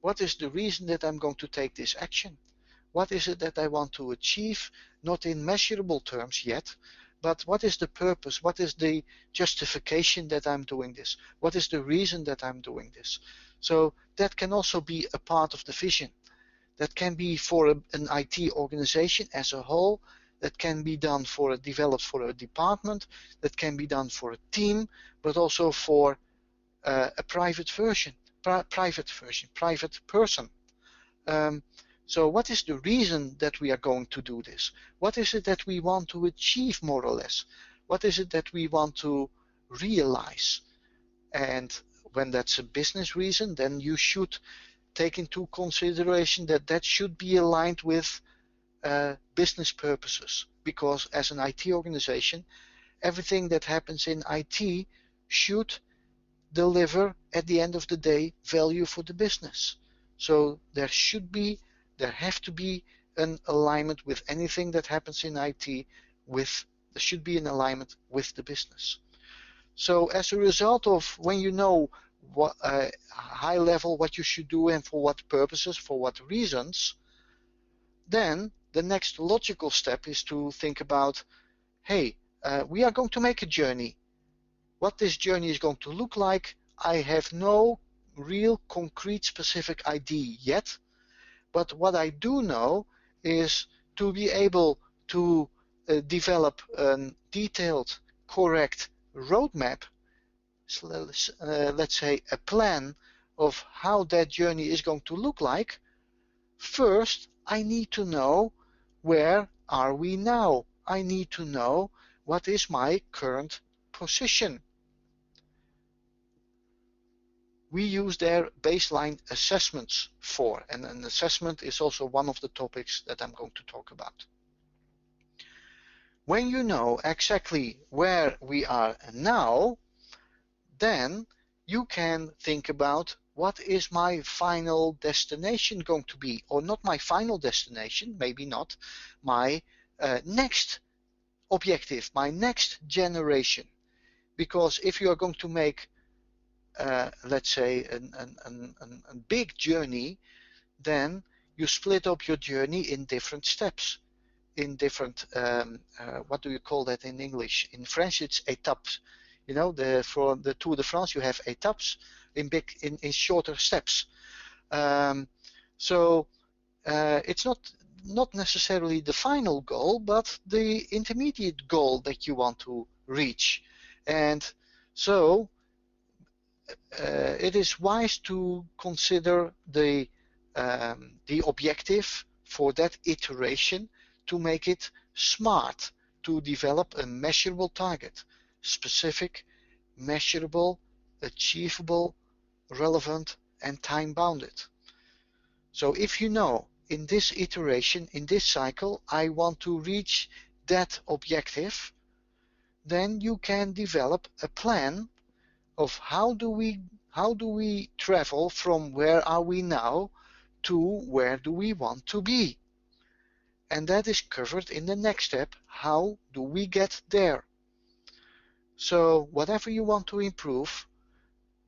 What is the reason that I'm going to take this action? What is it that I want to achieve? Not in measurable terms yet, but what is the purpose? What is the justification that I'm doing this? What is the reason that I'm doing this? So that can also be a part of the vision. That can be for an IT organization as a whole. That can be done developed for a department. That can be done for a team, but also for a private person. So what is the reason that we are going to do this? What is it that we want to achieve, more or less? What is it that we want to realize? And when that's a business reason, then you should take into consideration that that should be aligned with business purposes. Because as an IT organization, everything that happens in IT should deliver, at the end of the day, value for the business. So there have to be an alignment with anything that happens in IT. There should be an alignment with the business. So as a result of when you know what high level what you should do and for what purposes, for what reasons, then the next logical step is to think about, hey, we are going to make a journey. What this journey is going to look like, I have no real concrete specific idea yet. But what I do know is to be able to develop a detailed, correct roadmap, let's say a plan of how that journey is going to look like. First, I need to know where are we now. I need to know what is my current position. We use their baseline assessments for, and an assessment is also one of the topics that I'm going to talk about. When you know exactly where we are now, then you can think about what is my final destination going to be, or not my final destination, maybe not, my next objective, my next generation. Because if you are going to make let's say a big journey, then you split up your journey in different steps, in different what do you call that in English? In French it's étapes. You know, for the Tour de France you have étapes in shorter steps. So it's not necessarily the final goal, but the intermediate goal that you want to reach. And so it is wise to consider the objective for that iteration, to make it smart, to develop a measurable target, specific, measurable, achievable, relevant, and time-bounded. So if you know in this iteration, in this cycle, I want to reach that objective, then you can develop a plan of how do we travel from where are we now to where do we want to be. And that is covered in the next step, how do we get there. So whatever you want to improve,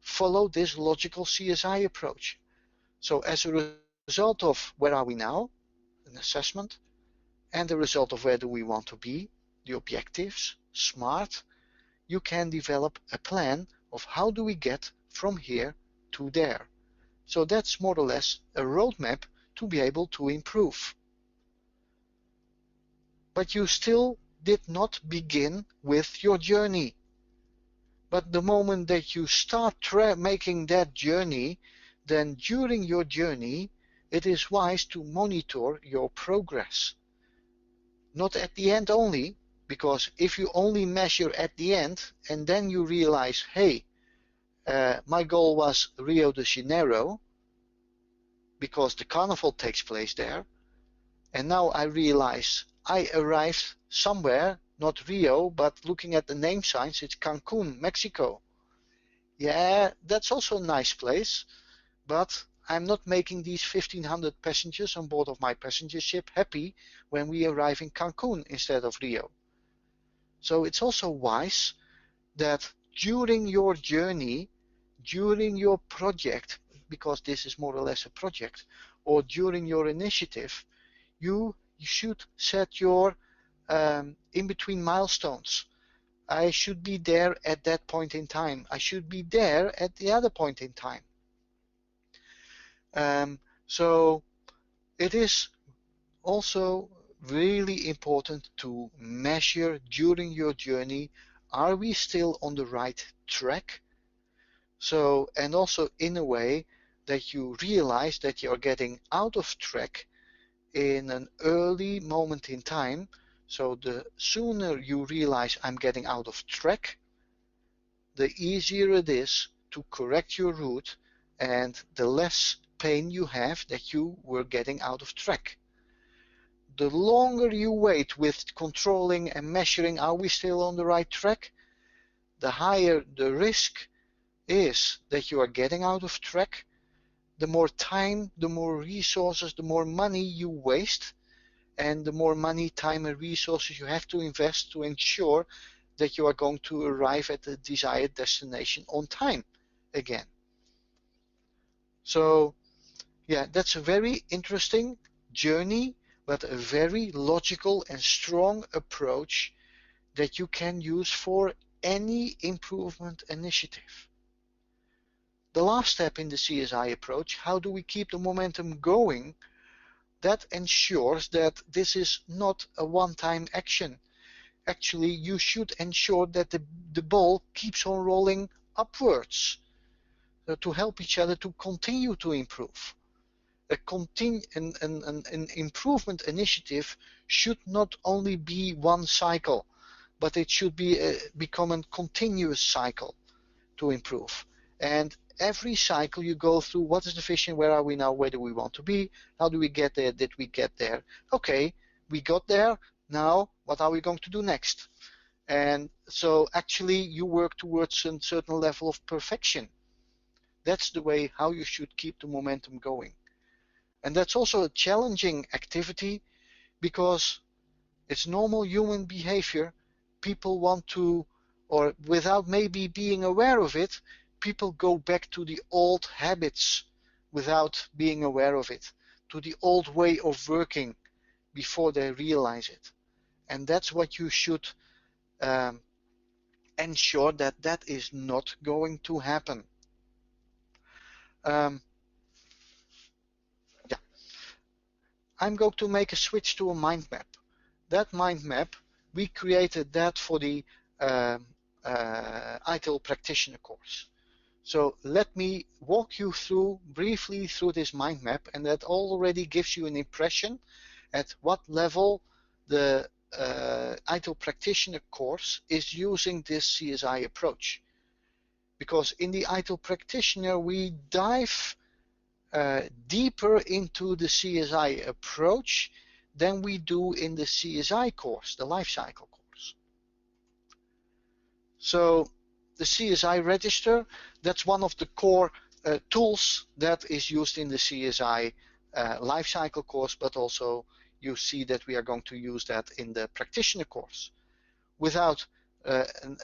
follow this logical CSI approach. So as a result of where are we now, an assessment, and the result of where do we want to be, the objectives, SMART, you can develop a plan of how do we get from here to there. So that's more or less a roadmap to be able to improve. But you still did not begin with your journey. But the moment that you start making that journey, then during your journey, it is wise to monitor your progress. Not at the end only, because if you only measure at the end and then you realize, hey, my goal was Rio de Janeiro, because the carnival takes place there, and now I realize I arrived somewhere, not Rio, but looking at the name signs, it's Cancun, Mexico. Yeah, that's also a nice place, but I'm not making these 1,500 passengers on board of my passenger ship happy when we arrive in Cancun instead of Rio. So it's also wise that during your journey, during your project, because this is more or less a project, or during your initiative, you should set your in-between milestones. I should be there at that point in time. I should be there at the other point in time. So it is also really important to measure during your journey, are we still on the right track? So, and also in a way that you realize that you're getting out of track in an early moment in time. So the sooner you realize I'm getting out of track, the easier it is to correct your route and the less pain you have that you were getting out of track. The longer you wait with controlling and measuring are we still on the right track, the higher the risk is that you are getting out of track. The more time, the more resources, the more money you waste, and the more money, time, and resources you have to invest to ensure that you are going to arrive at the desired destination on time again. So yeah, that's a very interesting journey, but a very logical and strong approach that you can use for any improvement initiative. The last step in the CSI approach, how do we keep the momentum going? That ensures that this is not a one-time action. Actually, you should ensure that the ball keeps on rolling upwards to help each other to continue to improve. An improvement initiative should not only be one cycle, but it should become a continuous cycle to improve. And every cycle you go through, what is the vision, where are we now, where do we want to be, how do we get there, did we get there, okay, we got there, now what are we going to do next? And so actually you work towards a certain level of perfection. That's the way how you should keep the momentum going. And that's also a challenging activity because it's normal human behavior. People want to, or without maybe being aware of it, people go back to the old habits without being aware of it, to the old way of working before they realize it. And that's what you should ensure that that is not going to happen. Yeah, I'm going to make a switch to a mind map. That mind map, we created that for the ITIL Practitioner course. So let me walk you through briefly through this mind map, and that already gives you an impression at what level the ITIL Practitioner course is using this CSI approach. Because in the ITIL Practitioner we dive deeper into the CSI approach than we do in the CSI course, the life cycle course. So the CSI register, that's one of the core tools that is used in the CSI life cycle course, but also you see that we are going to use that in the practitioner course. Without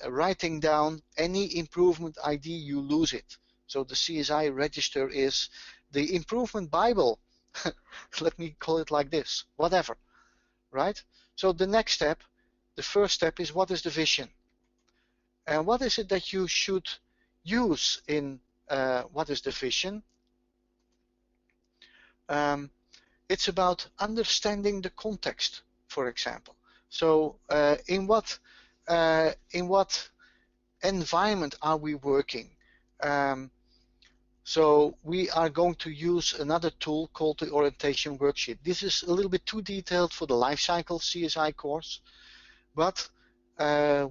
writing down any improvement ID, you lose it. So the CSI register is the improvement Bible. Let me call it like this, whatever, right? So the next step, the first step is, what is the vision? And what is it that you should use in what is the vision? It's about understanding the context, for example. So in what environment are we working? So we are going to use another tool called the orientation worksheet. This is a little bit too detailed for the lifecycle CSI course, but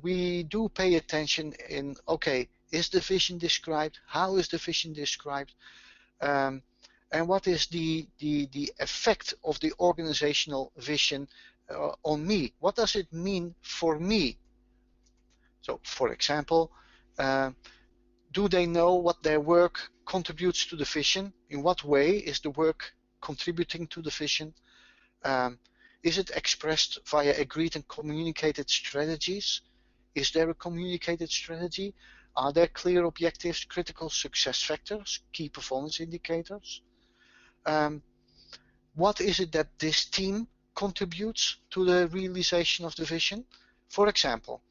we do pay attention in, okay, is the vision described? How is the vision described? And what is the effect of the organizational vision on me? What does it mean for me? So, for example, do they know what their work contributes to the vision? In what way is the work contributing to the vision? Is it expressed via agreed and communicated strategies? Is there a communicated strategy? Are there clear objectives, critical success factors, key performance indicators? What is it that this team contributes to the realization of the vision? For example,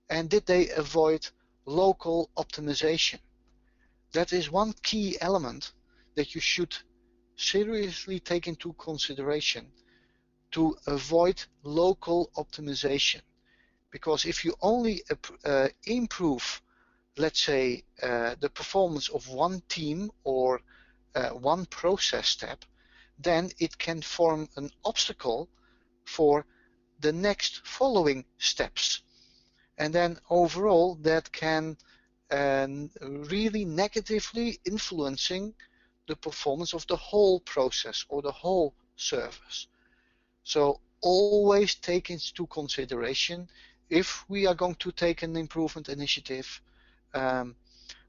and did they avoid local optimization? That is one key element that you should seriously take into consideration, to avoid local optimization. Because if you only improve, let's say, the performance of one team or one process step, then it can form an obstacle for the next following steps. And then overall that can really negatively influencing the performance of the whole process or the whole service. So always take into consideration, if we are going to take an improvement initiative,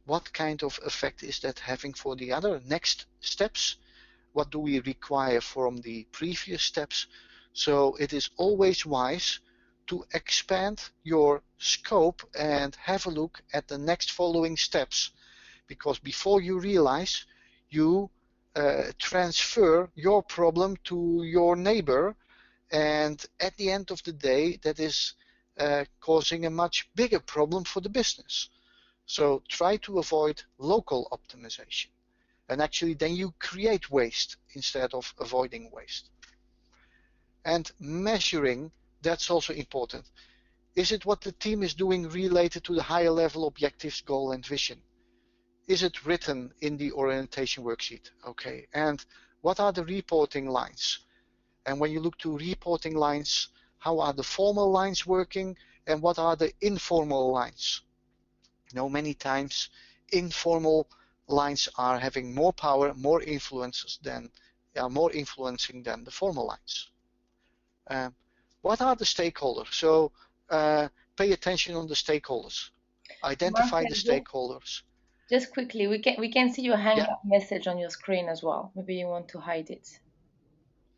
what kind of effect is that having for the other next steps? What do we require from the previous steps? So it is always wise to expand your scope and have a look at the next following steps, because before you realize, you transfer your problem to your neighbor, and at the end of the day that is causing a much bigger problem for the business. So try to avoid local optimization, and actually then you create waste instead of avoiding waste. And measuring, that's also important. Is it what the team is doing related to the higher level objectives, goal, and vision? Is it written in the orientation worksheet? Okay, and what are the reporting lines? And when you look to reporting lines, how are the formal lines working and what are the informal lines? You know, many times informal lines are having more power, more influences than more influencing than the formal lines. What are the stakeholders? So pay attention on the stakeholders. Identify Marcel, the stakeholders. Just quickly, we can see your hang up message on your screen as well. Maybe you want to hide it.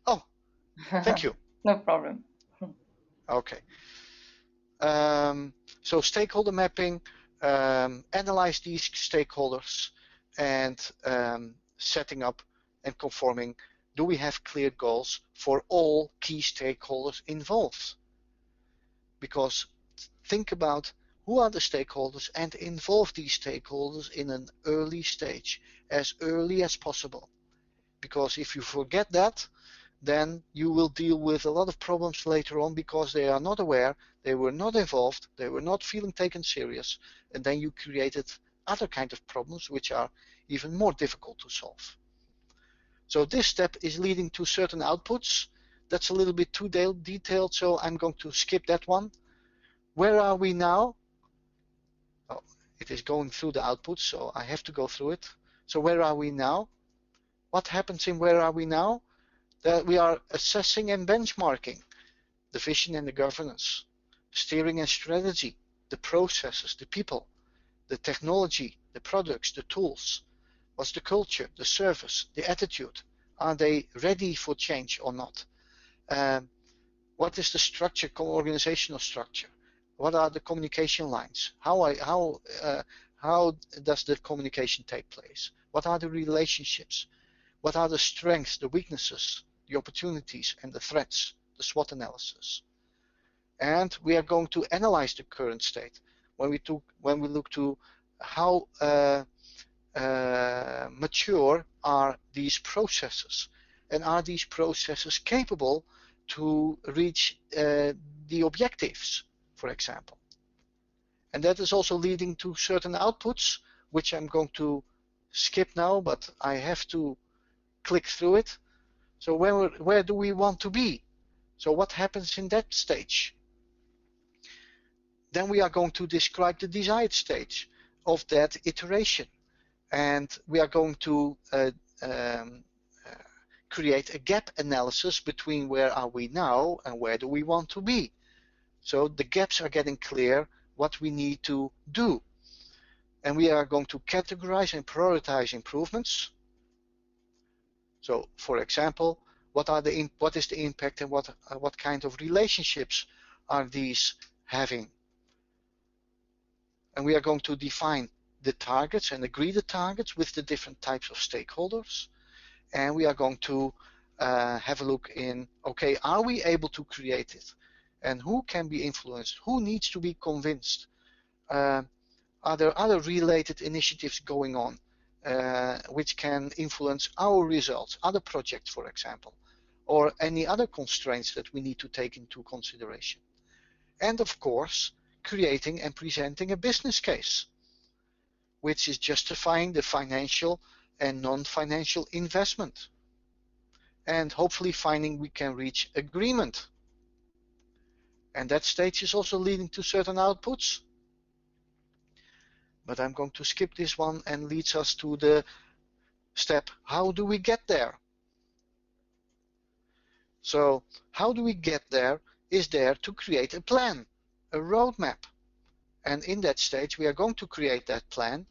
Oh, thank you. No problem. Okay. So stakeholder mapping, analyze these stakeholders, and setting up and conforming. Do we have clear goals for all key stakeholders involved? Because think about who are the stakeholders and involve these stakeholders in an early stage, as early as possible. Because if you forget that, then you will deal with a lot of problems later on, because they are not aware, they were not involved, they were not feeling taken serious, and then you created other kind of problems which are even more difficult to solve. So this step is leading to certain outputs. That's a little bit too detailed, so I'm going to skip that one. Where are we now? Oh, it is going through the outputs, so I have to go through it. So where are we now? What happens in where are we now? That we are assessing and benchmarking the vision and the governance, steering and strategy, the processes, the people, the technology, the products, the tools. What's the culture, the service, the attitude? Are they ready for change or not? What is the structure, organizational structure? What are the communication lines? How does the communication take place? What are the relationships? What are the strengths, the weaknesses, the opportunities, and the threats? The SWOT analysis. And we are going to analyze the current state when we look to how mature are these processes, and are these processes capable to reach the objectives, for example. And that is also leading to certain outputs, which I'm going to skip now, but I have to click through it. So where do we want to be? So what happens in that stage? Then we are going to describe the desired stage of that iteration. And we are going to create a gap analysis between where are we now and where do we want to be. So the gaps are getting clear, what we need to do. And we are going to categorize and prioritize improvements. So, for example, what is the impact, and what kind of relationships are these having? And we are going to define the targets and agree the targets with the different types of stakeholders. And we are going to have a look in, okay, are we able to create it? And who can be influenced? Who needs to be convinced? Are there other related initiatives going on which can influence our results, other projects, for example, or any other constraints that we need to take into consideration? And of course, creating and presenting a business case, which is justifying the financial and non-financial investment. And hopefully finding we can reach agreement. And that stage is also leading to certain outputs. But I'm going to skip this one and leads us to the step, how do we get there? So how do we get there is there to create a plan, a roadmap. And in that stage, we are going to create that plan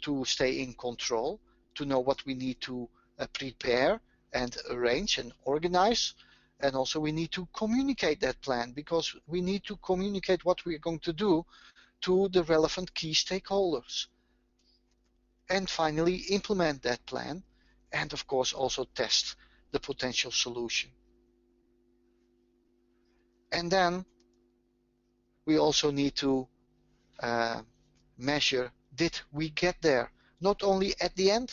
to stay in control, to know what we need to prepare and arrange and organize. And also we need to communicate that plan, because we need to communicate what we are going to do to the relevant key stakeholders. And finally, implement that plan, and of course also test the potential solution. And then we also need to measure, did we get there? Not only at the end,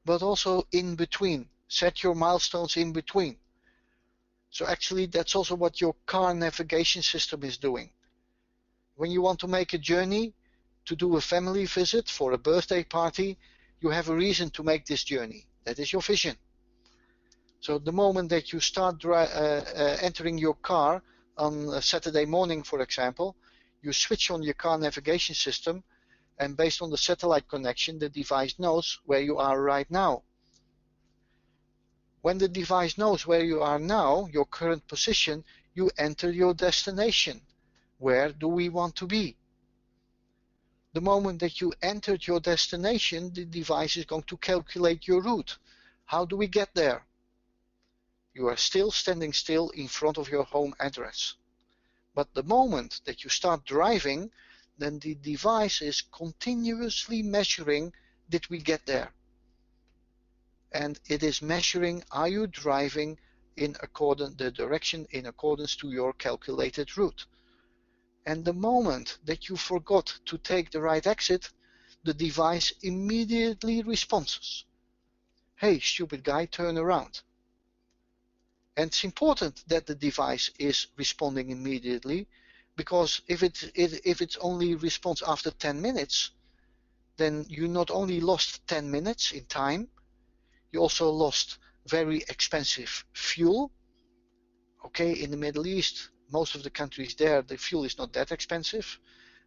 but also in between. Set your milestones in between. So actually that's also what your car navigation system is doing. When you want to make a journey to do a family visit for a birthday party, you have a reason to make this journey. That is your vision. So the moment that you start entering your car on a Saturday morning, for example, you switch on your car navigation system, and based on the satellite connection, the device knows where you are right now. When the device knows where you are now, your current position, you enter your destination. Where do we want to be? The moment that you entered your destination, the device is going to calculate your route. How do we get there? You are still standing still in front of your home address. But the moment that you start driving, then the device is continuously measuring, did we get there? And it is measuring, are you driving in the direction in accordance to your calculated route? And the moment that you forgot to take the right exit, the device immediately responds. Hey, stupid guy, turn around. And it's important that the device is responding immediately, because if it only responds after 10 minutes, then you not only lost 10 minutes in time, you also lost very expensive fuel. Okay, in the Middle East, most of the countries there, the fuel is not that expensive,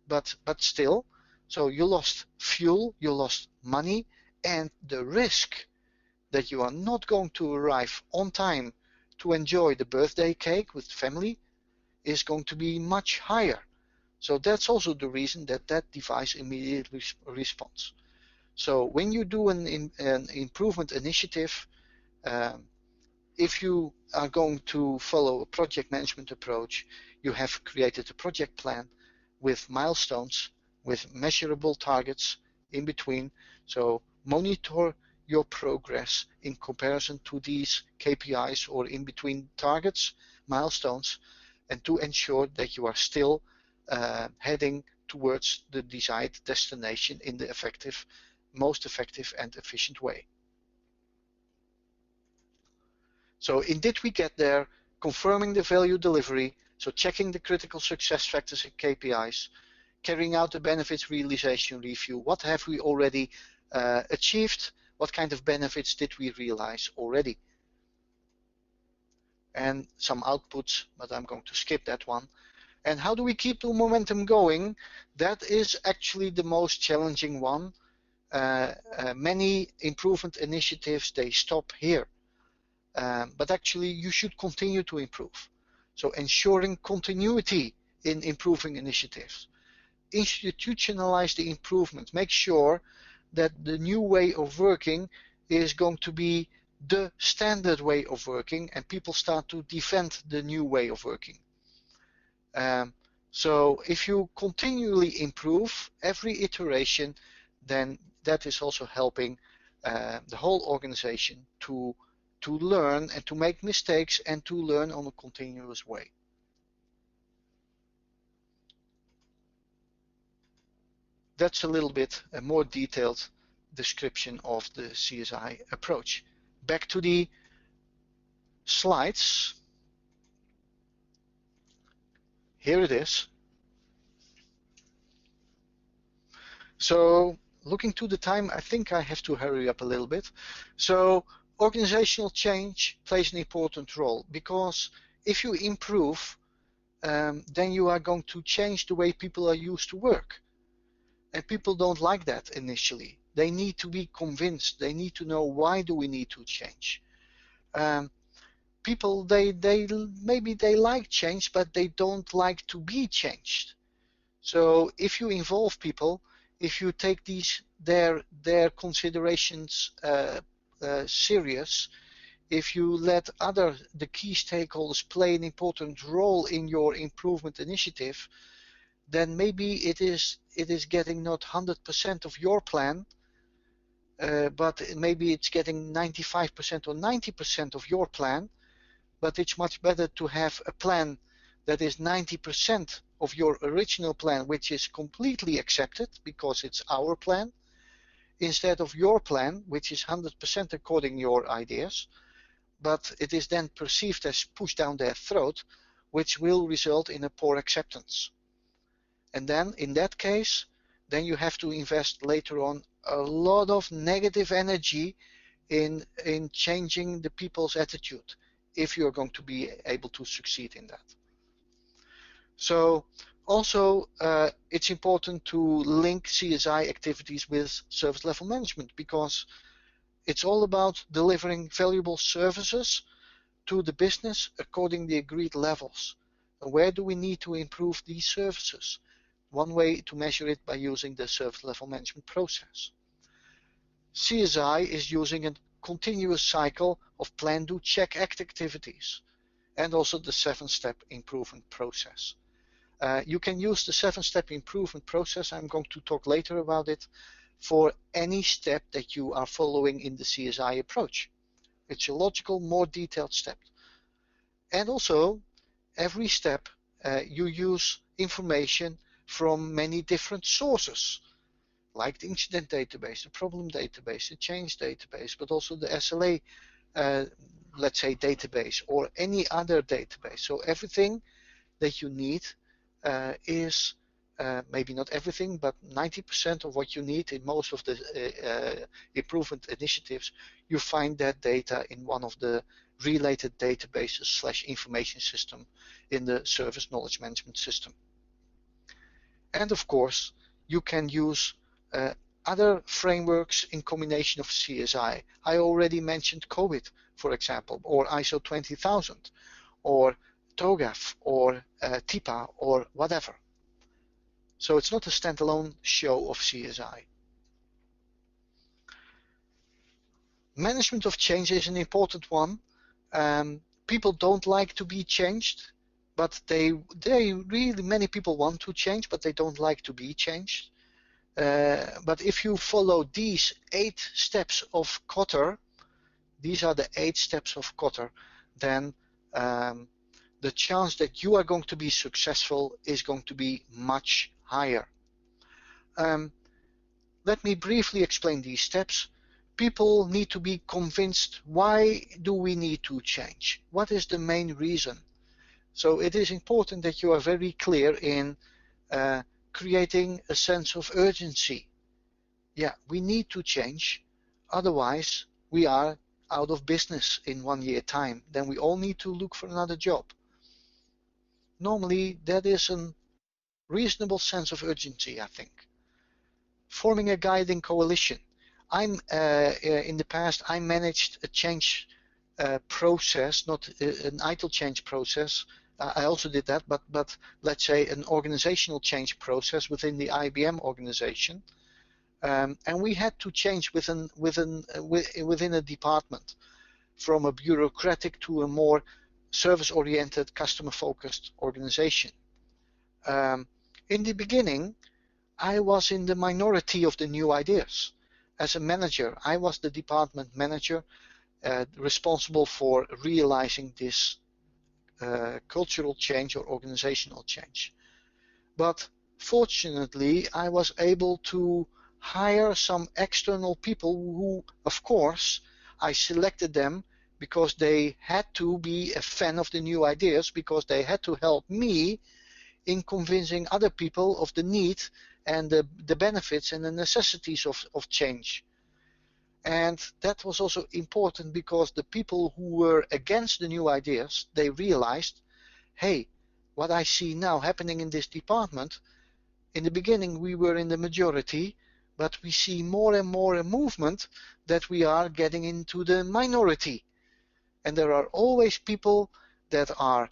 but still. So you lost fuel, you lost money, and the risk that you are not going to arrive on time to enjoy the birthday cake with family is going to be much higher. So that's also the reason that that device immediately responds. So when you do an improvement initiative, if you are going to follow a project management approach, you have created a project plan with milestones, with measurable targets in between. So monitor your progress in comparison to these KPIs or in between targets, milestones, and to ensure that you are still heading towards the desired destination in the most effective and efficient way. So did we get there? Confirming the value delivery, so checking the critical success factors and KPIs, carrying out the benefits realization review. What have we already achieved? What kind of benefits did we realize already? And some outputs, but I'm going to skip that one. And how do we keep the momentum going? That is actually the most challenging one. Many improvement initiatives, they stop here. But actually you should continue to improve. So ensuring continuity in improving initiatives. Institutionalize the improvement. Make sure that the new way of working is going to be the standard way of working, and people start to defend the new way of working. So if you continually improve every iteration, then that is also helping the whole organization to learn and to make mistakes and to learn on a continuous way. That's a little bit a more detailed description of the CSI approach. Back to the slides. Here it is. So looking to the time, I think I have to hurry up a little bit. So organizational change plays an important role, because if you improve, then you are going to change the way people are used to work. And people don't like that initially. They need to be convinced. They need to know, why do we need to change? People, maybe they like change, but they don't like to be changed. So if you involve people, if you take their considerations serious, if you let the key stakeholders play an important role in your improvement initiative, then maybe it is getting not 100% of your plan, but maybe it's getting 95% or 90% of your plan. But it's much better to have a plan that is 90% of your original plan, which is completely accepted because it's our plan, instead of your plan, which is 100% according to your ideas, but it is then perceived as pushed down their throat, which will result in a poor acceptance. And then in that case, then you have to invest later on a lot of negative energy in changing the people's attitude, if you're going to be able to succeed in that. So also it's important to link CSI activities with service level management, because it's all about delivering valuable services to the business according to the agreed levels. And where do we need to improve these services? One way to measure it by using the service level management process. CSI is using a continuous cycle of plan, do, check, act activities, and also the 7-step improvement process. You can use the 7-step improvement process, I'm going to talk later about it, for any step that you are following in the CSI approach. It's a logical, more detailed step. And also, every step you use information from many different sources, like the incident database, the problem database, the change database, but also the SLA, let's say, database, or any other database. So everything that you need is, maybe not everything, but 90% of what you need in most of the improvement initiatives, you find that data in one of the related databases / information system in the service knowledge management system. And of course, you can use other frameworks in combination of CSI. I already mentioned COVID, for example, or ISO 20000, or TOGAF, or TIPA, or whatever. So it's not a standalone show of CSI. Management of change is an important one. People don't like to be changed, but they really, many people want to change, but they don't like to be changed. But if you follow these 8 steps of Kotter, these are the 8 steps of Kotter, then the chance that you are going to be successful is going to be much higher. Let me briefly explain these steps. People need to be convinced, why do we need to change? What is the main reason? So it is important that you are very clear in creating a sense of urgency. Yeah, we need to change, otherwise we are out of business in 1 year time. Then we all need to look for another job. Normally that is a reasonable sense of urgency, I think. Forming a guiding coalition. In the past I managed a change process, not an ITIL change process. I also did that, but let's say an organizational change process within the IBM organization, and we had to change within a department, from a bureaucratic to a more service-oriented, customer-focused organization. In the beginning, I was in the minority of the new ideas. As a manager, I was the department manager responsible for realizing this cultural change or organizational change. But fortunately, I was able to hire some external people who, of course, I selected them because they had to be a fan of the new ideas, because they had to help me in convincing other people of the need and the benefits and the necessities of change. And that was also important because the people who were against the new ideas, they realized, hey, what I see now happening in this department, in the beginning we were in the majority, but we see more and more a movement that we are getting into the minority. And there are always people that are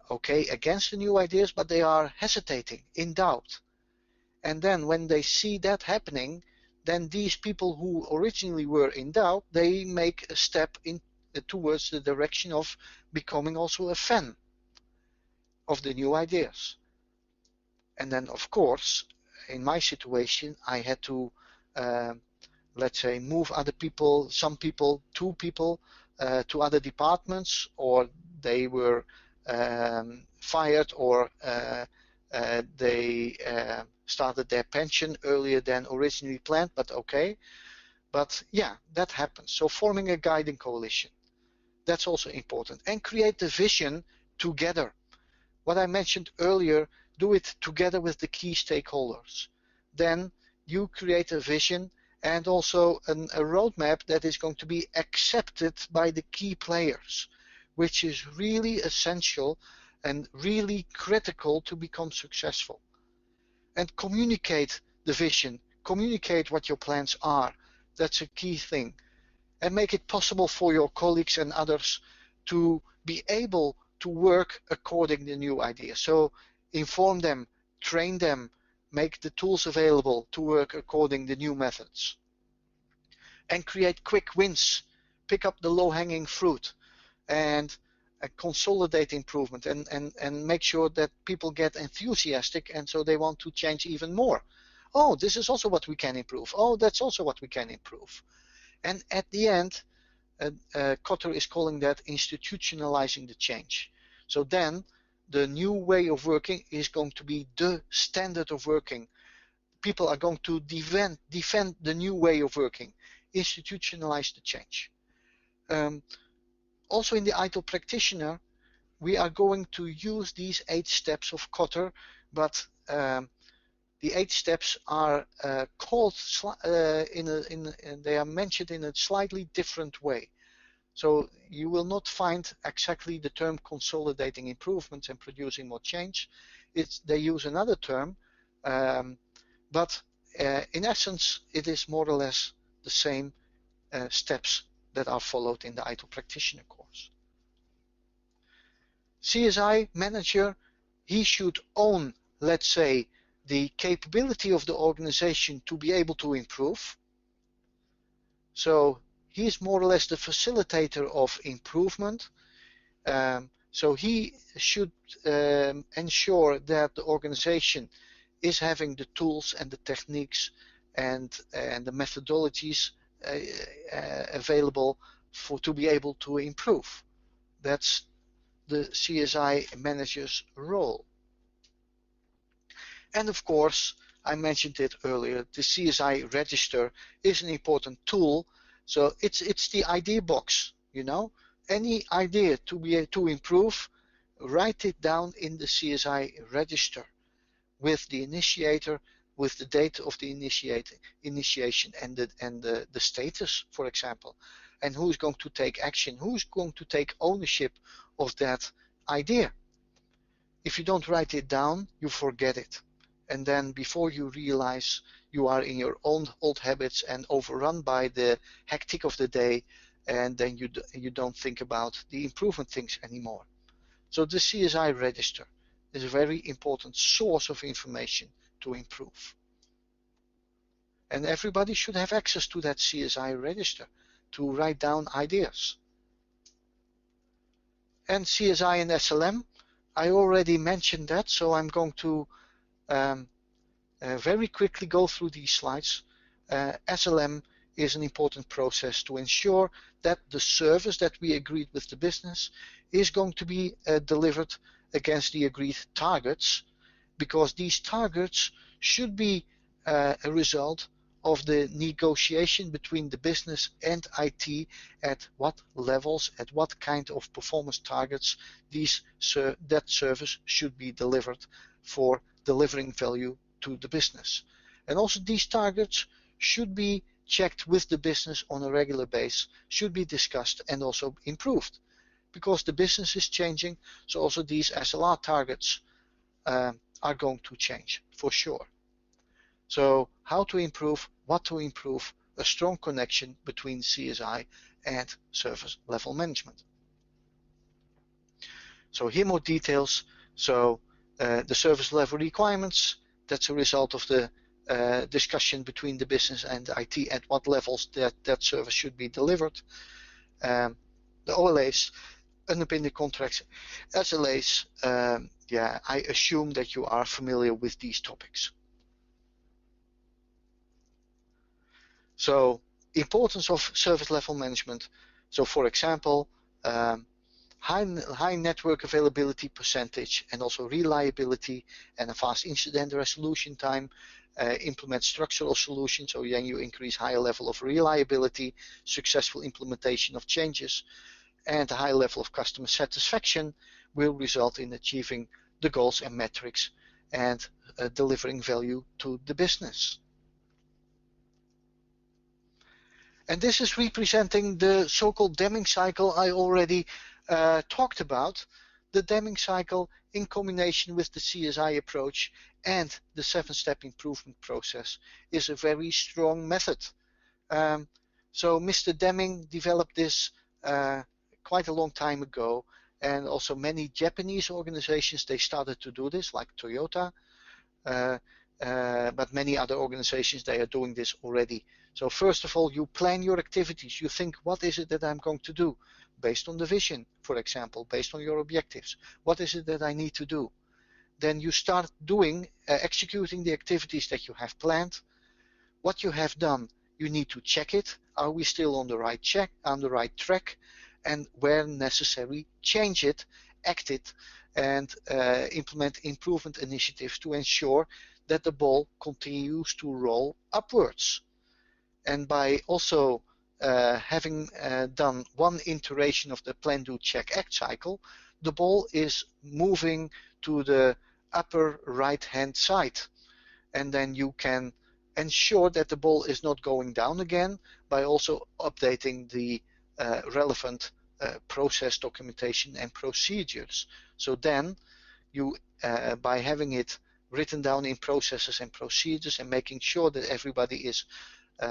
okay against the new ideas, but they are hesitating, in doubt. And then when they see that happening, then these people who originally were in doubt, they make a step towards the direction of becoming also a fan of the new ideas. And then, of course, in my situation, I had to, let's say, move other people, some people, 2 people, to other departments, or they were fired, or they started their pension earlier than originally planned, but okay. But yeah, that happens. So forming a guiding coalition, that's also important. And create the vision together. What I mentioned earlier, do it together with the key stakeholders. Then you create a vision and also a roadmap that is going to be accepted by the key players, which is really essential and really critical to become successful. And communicate the vision, communicate what your plans are. That's a key thing. And make it possible for your colleagues and others to be able to work according to the new ideas. So inform them, train them, make the tools available to work according to the new methods. And create quick wins, pick up the low-hanging fruit, and consolidate improvement, and make sure that people get enthusiastic, and so they want to change even more. Oh, this is also what we can improve. Oh, that's also what we can improve. And at the end, Kotter is calling that institutionalizing the change. So then the new way of working is going to be the standard of working. People are going to defend the new way of working, institutionalize the change. Also in the ITIL Practitioner, we are going to use these 8 steps of Kotter, but the 8 steps are called, they are mentioned in a slightly different way. So you will not find exactly the term consolidating improvements and producing more change. They use another term, but in essence, it is more or less the same steps that are followed in the ITIL Practitioner course. CSI manager, he should own, let's say, the capability of the organization to be able to improve. So he is more or less the facilitator of improvement. So he should ensure that the organization is having the tools and the techniques and the methodologies available to be able to improve. That's the CSI manager's role. And of course, I mentioned it earlier, the CSI register is an important tool. So it's the idea box, you know. Any idea to improve, write it down in the CSI register with the initiator, with the date of the initiation and the status, for example, and who's going to take action, who's going to take ownership of that idea. If you don't write it down, you forget it. And then before you realize, you are in your own old habits and overrun by the hectic of the day, and then you don't think about the improvement things anymore. So the CSI register is a very important source of information to improve. And everybody should have access to that CSI register to write down ideas. And CSI and SLM, I already mentioned that, so I'm going to very quickly go through these slides. SLM is an important process to ensure that the service that we agreed with the business is going to be delivered against the agreed targets, because these targets should be a result of the negotiation between the business and IT at what levels, at what kind of performance targets that service should be delivered for delivering value to the business. And also these targets should be checked with the business on a regular basis, should be discussed and also improved, because the business is changing, so also these SLR targets are going to change for sure. So how to improve, what to improve, a strong connection between CSI and service level management. So here more details. So the service level requirements, that's a result of the discussion between the business and IT at what levels that service should be delivered. The OLAs, underpinning contracts, SLAs, yeah, I assume that you are familiar with these topics. So importance of service level management. So for example, high network availability percentage and also reliability and a fast incident resolution time. Implement structural solutions, so then you increase higher level of reliability, successful implementation of changes, and a high level of customer satisfaction will result in achieving the goals and metrics and delivering value to the business. And this is representing the so-called Deming cycle I already talked about. The Deming cycle in combination with the CSI approach and the 7-step improvement process is a very strong method. So Mr. Deming developed this quite a long time ago, and also many Japanese organizations, they started to do this, like Toyota, but many other organizations, they are doing this already. So first of all, you plan your activities. You think, what is it that I'm going to do? Based on the vision, for example, based on your objectives. What is it that I need to do? Then you start doing, executing the activities that you have planned. What you have done, you need to check it. Are we still on the right track? And where necessary, change it, act it, and implement improvement initiatives to ensure that the ball continues to roll upwards. And by also having done one iteration of the plan, do, check, act cycle, the ball is moving to the upper right hand side, and then you can ensure that the ball is not going down again by also updating the relevant process documentation and procedures. So then you by having it written down in processes and procedures, and making sure that everybody is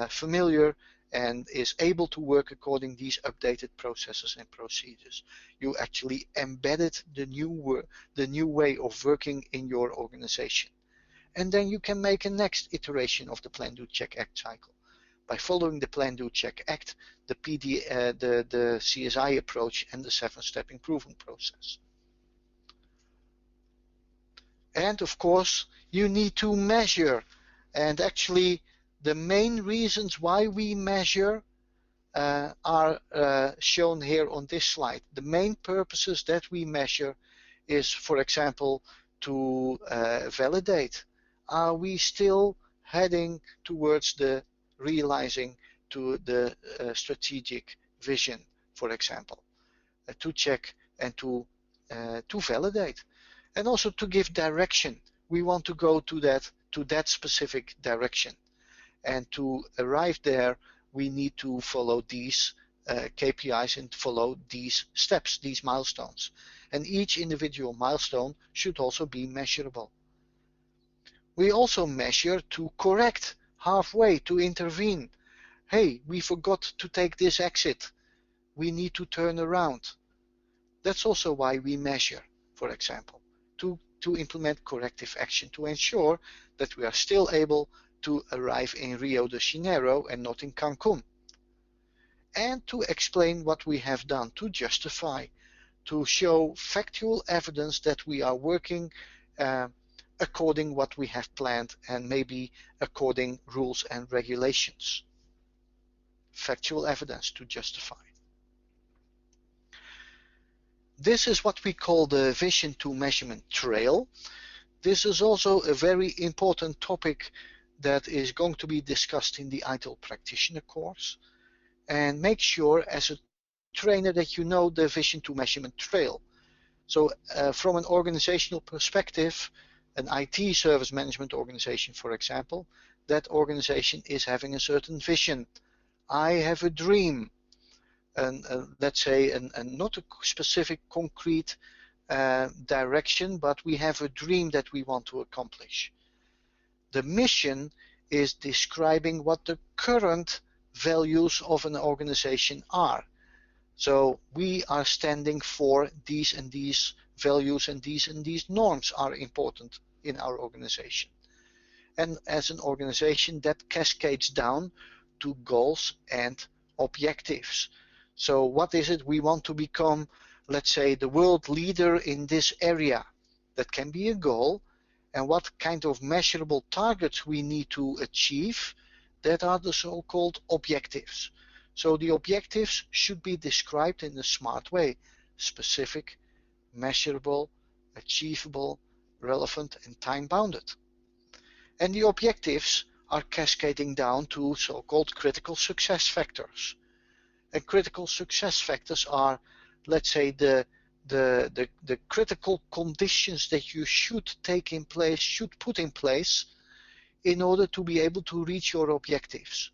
familiar and is able to work according to these updated processes and procedures. You actually embedded the new way of working in your organization. And then you can make a next iteration of the Plan, Do, Check, Act cycle. By following the Plan, Do, Check, Act, the CSI approach, and the 7-step improvement process. And of course, you need to measure. And actually, the main reasons why we measure are shown here on this slide. The main purposes that we measure is, for example, to validate. Are we still heading towards the realizing to the strategic vision, for example, to check and to validate, and also to give direction. We want to go to that specific direction, and to arrive there, we need to follow these KPIs and follow these steps, these milestones. And each individual milestone should also be measurable. We also measure to correct halfway, to intervene. Hey, we forgot to take this exit. We need to turn around. That's also why we measure, for example, to implement corrective action, to ensure that we are still able to arrive in Rio de Janeiro and not in Cancun. And to explain what we have done, to justify, to show factual evidence that we are working according what we have planned, and maybe according rules and regulations. Factual evidence to justify. This is what we call the vision to measurement trail. This is also a very important topic that is going to be discussed in the ITIL Practitioner course. And make sure as a trainer that you know the vision to measurement trail. So from an organizational perspective, an IT service management organization, for example, that organization is having a certain vision. I have a dream, and let's say not a specific concrete direction, but we have a dream that we want to accomplish. The mission is describing what the current values of an organization are. So we are standing for these and these values, and these norms are important in our organization. And as an organization, that cascades down to goals and objectives. So what is it? We want to become, let's say, the world leader in this area. That can be a goal. And what kind of measurable targets we need to achieve, that are the so-called objectives. So the objectives should be described in a smart way: specific, measurable, achievable, relevant, and time-bounded. And the objectives are cascading down to so-called critical success factors. And critical success factors are, let's say, the critical conditions that you should put in place in order to be able to reach your objectives.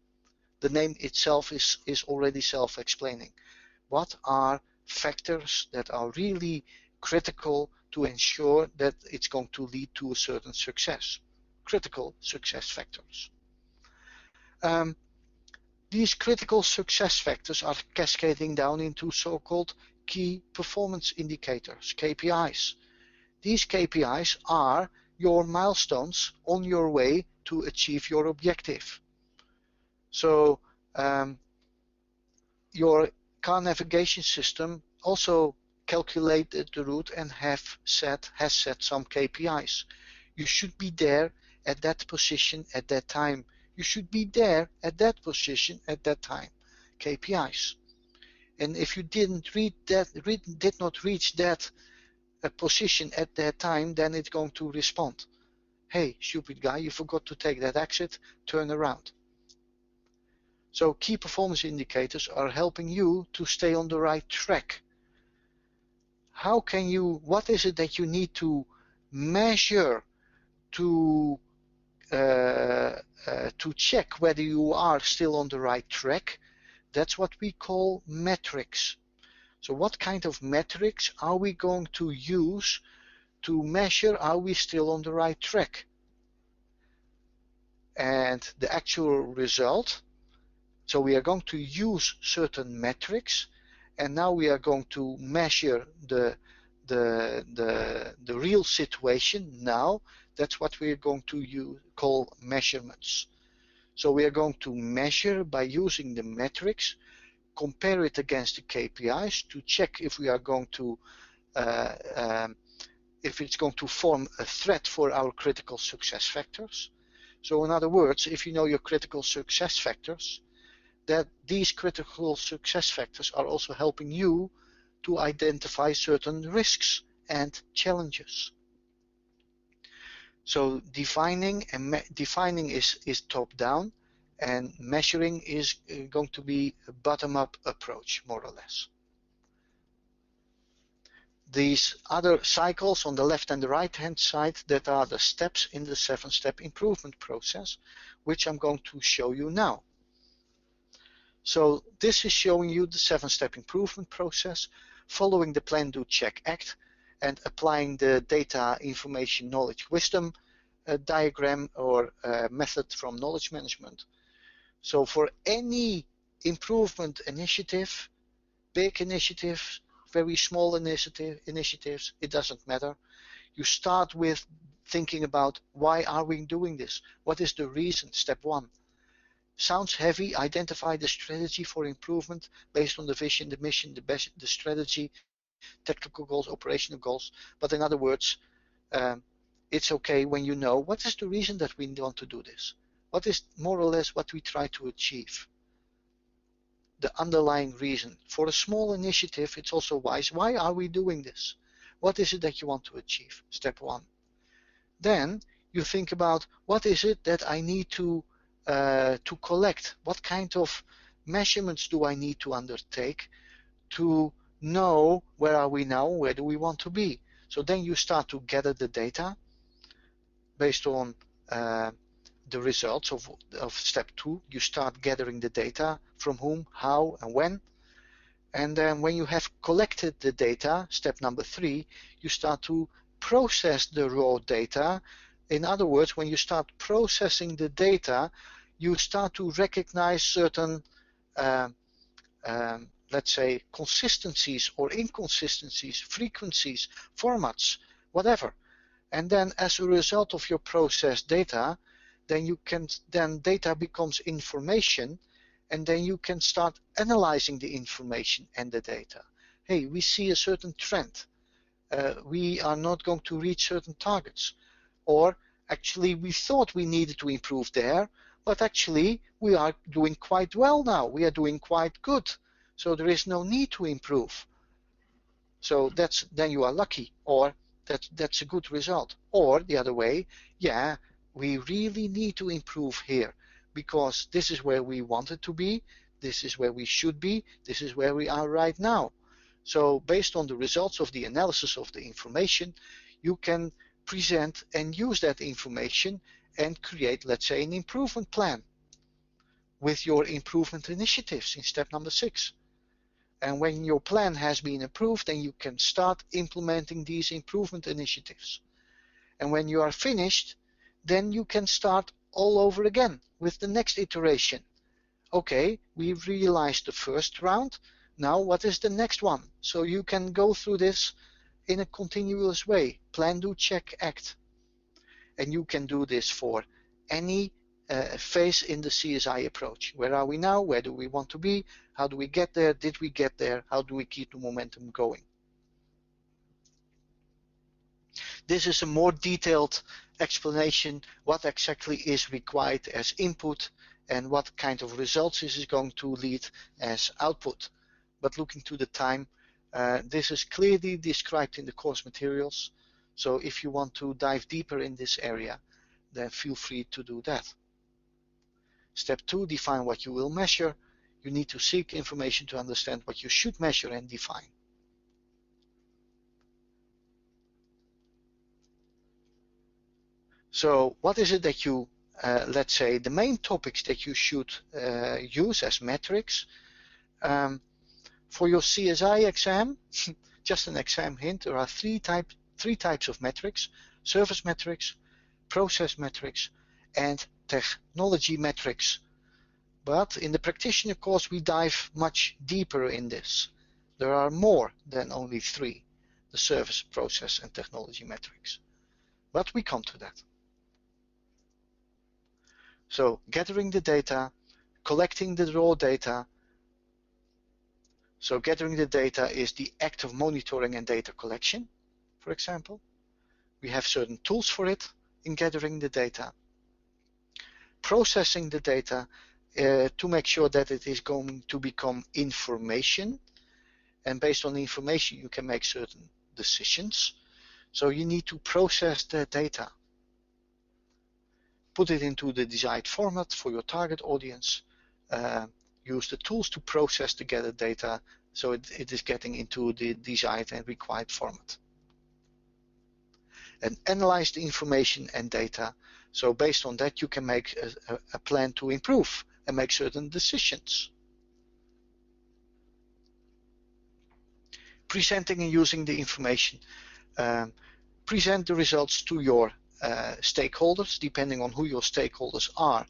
The name itself is already self-explaining. What are factors that are really critical to ensure that it's going to lead to a certain success? Critical success factors. These critical success factors are cascading down into so-called key performance indicators, KPIs. These KPIs are your milestones on your way to achieve your objective. So your car navigation system also calculated the route and has set some KPIs. You should be there at that position at that time. You should be there at that position at that time. KPIs. And if you did not reach that position at that time, then it's going to respond. Hey, stupid guy, you forgot to take that exit, turn around. So key performance indicators are helping you to stay on the right track. What is it that you need to measure to check whether you are still on the right track? That's what we call metrics. So what kind of metrics are we going to use to measure, are we still on the right track? And the actual result, so we are going to use certain metrics, and now we are going to measure the real situation now. That's what we are going to call measurements. So we are going to measure by using the metrics, compare it against the KPIs to check if we are going to if it's going to form a threat for our critical success factors. So in other words, if you know your critical success factors, that these critical success factors are also helping you to identify certain risks and challenges. So defining is top down, and measuring is going to be a bottom-up approach, more or less. These other cycles on the left and the right hand side, that are the steps in the 7-step improvement process, which I'm going to show you now. So this is showing you the 7-step improvement process, following the plan, do, check, act, and applying the data, information, knowledge, wisdom diagram or method from knowledge management. So for any improvement initiative, big initiatives, very small initiatives, it doesn't matter. You start with thinking about, why are we doing this? What is the reason? Step 1. Sounds heavy. Identify the strategy for improvement based on the vision, the mission, the strategy, technical goals, operational goals. But in other words, it's okay when you know what is the reason that we want to do this. What is more or less what we try to achieve? The underlying reason. For a small initiative, it's also wise. Why are we doing this? What is it that you want to achieve? Step 1. Then you think about, what is it that I need to collect? What kind of measurements do I need to undertake to know where are we now, where do we want to be? So then you start to gather the data based on the results of step 2. You start gathering the data, from whom, how, and when. And then when you have collected the data, step number 3, you start to process the raw data. In other words, when you start processing the data, you start to recognize certain let's say consistencies or inconsistencies, frequencies, formats, whatever. And then as a result of your processed data, then data becomes information, and then you can start analyzing the information and the data. Hey, we see a certain trend. We are not going to reach certain targets. Or actually we thought we needed to improve there, but actually we are doing quite well now. We are doing quite good. So there is no need to improve. So then you are lucky, or that's a good result. Or the other way, yeah, we really need to improve here, because this is where we wanted to be, this is where we should be, this is where we are right now. So based on the results of the analysis of the information, you can present and use that information and create, let's say, an improvement plan with your improvement initiatives in step number 6. And when your plan has been approved, then you can start implementing these improvement initiatives. And when you are finished, then you can start all over again with the next iteration. Okay, we realized the first round. Now what is the next one? So you can go through this in a continuous way. Plan, do, check, act. And you can do this for any phase in the CSI approach. Where are we now? Where do we want to be? How do we get there? Did we get there? How do we keep the momentum going? This is a more detailed explanation what exactly is required as input and what kind of results this is going to lead as output. But looking to the time, this is clearly described in the course materials. So if you want to dive deeper in this area, then feel free to do that. Step 2, define what you will measure. You need to seek information to understand what you should measure and define. So what is it that you, let's say, the main topics that you should use as metrics? For your CSI exam, just an exam hint, there are 3 types three types of metrics: service metrics, process metrics, and technology metrics. But in the practitioner course, we dive much deeper in this. There are more than only three: the service, process, and technology metrics. But we come to that. So gathering the data, collecting the raw data. So gathering the data is the act of monitoring and data collection, for example. We have certain tools for it in gathering the data. Processing the data to make sure that it is going to become information. And based on the information, you can make certain decisions. So you need to process the data, put it into the desired format for your target audience, use the tools to process the gathered data so it is getting into the desired and required format. And analyze the information and data. So based on that, you can make a plan to improve and make certain decisions. Presenting and using the information. Present the results to your stakeholders, depending on who your stakeholders are.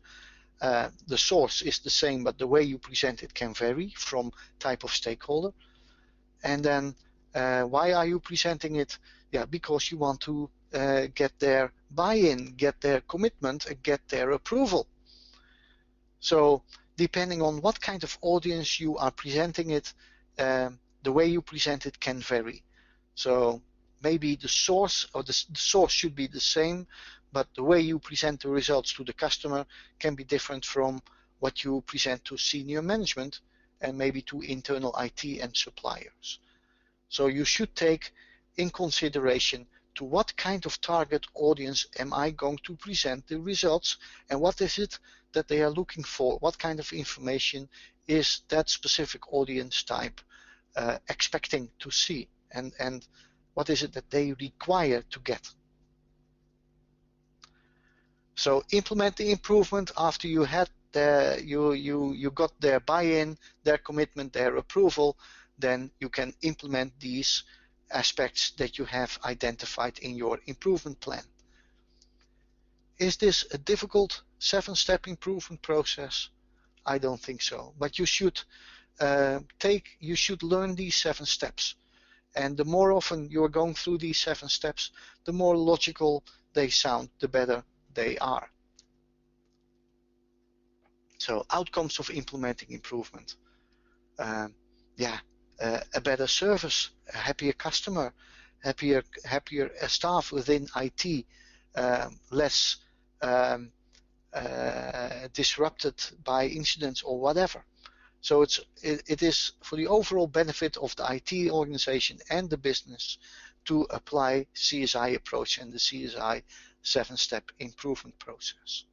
The source is the same, but the way you present it can vary from type of stakeholder. And then why are you presenting it? Yeah, because you want to get their buy-in, get their commitment, and get their approval. So depending on what kind of audience you are presenting it, the way you present it can vary. So maybe the source or the source should be the same, but the way you present the results to the customer can be different from what you present to senior management and maybe to internal IT and suppliers. So you should take in consideration to what kind of target audience am I going to present the results, and what is it that they are looking for? What kind of information is that specific audience type expecting to see, and what is it that they require to get? So implement the improvement after you had you got their buy-in, their commitment, their approval. Then you can implement these aspects that you have identified in your improvement plan. Is this a difficult 7-step improvement process? I don't think so, but you should learn these 7 steps. And the more often you are going through these 7 steps, the more logical they sound, the better they are. So outcomes of implementing improvement. A better service, a happier customer, happier staff within IT, less disrupted by incidents or whatever. So it is for the overall benefit of the IT organization and the business to apply CSI approach and the CSI 7-step improvement process.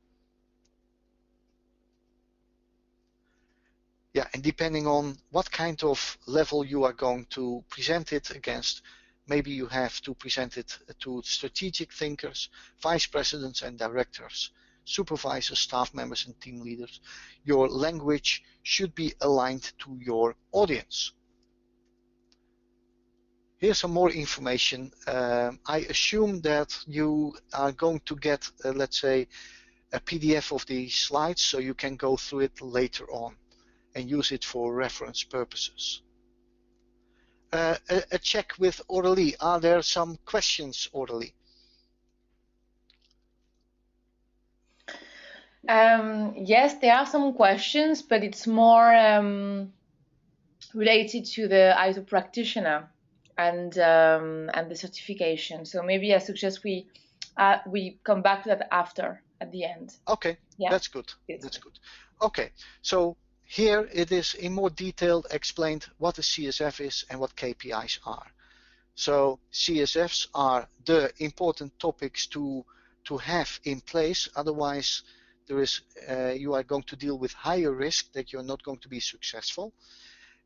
Yeah, and depending on what kind of level you are going to present it against, maybe you have to present it to strategic thinkers, vice presidents and directors, supervisors, staff members and team leaders. Your language should be aligned to your audience. Here's some more information. I assume that you are going to get, let's say, a PDF of these slides so you can go through it later on and use it for reference purposes. A check with Aurélie. Are there some questions, Aurélie? Yes, there are some questions, but it's more related to the ITIL Practitioner and the certification. So maybe I suggest we come back to that after, at the end. Okay, yeah. That's good. That's good. Okay, so here it is in more detail explained what a CSF is and what KPIs are. So CSFs are the important topics to have in place. Otherwise, there is you are going to deal with higher risk that you're not going to be successful.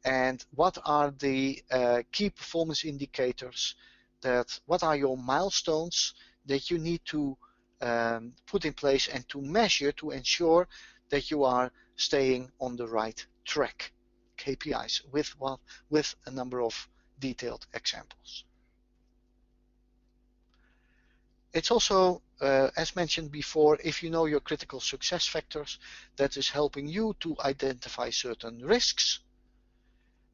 And what are the key performance indicators? What are your milestones that you need to put in place and to measure to ensure that you are staying on the right track? KPIs with a number of detailed examples. It's also, as mentioned before, if you know your critical success factors, that is helping you to identify certain risks.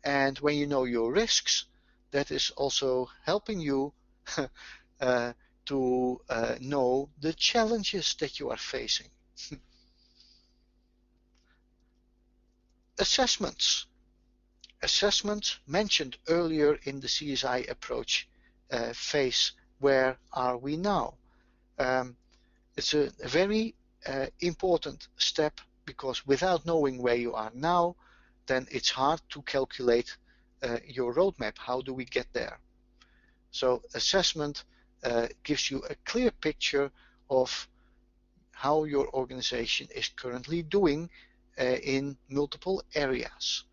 And when you know your risks, that is also helping you to know the challenges that you are facing. Assessments. Assessments mentioned earlier in the CSI approach phase. Where are we now? It's a very important step, because without knowing where you are now, then it's hard to calculate your roadmap. How do we get there? So assessment gives you a clear picture of how your organization is currently doing in multiple areas.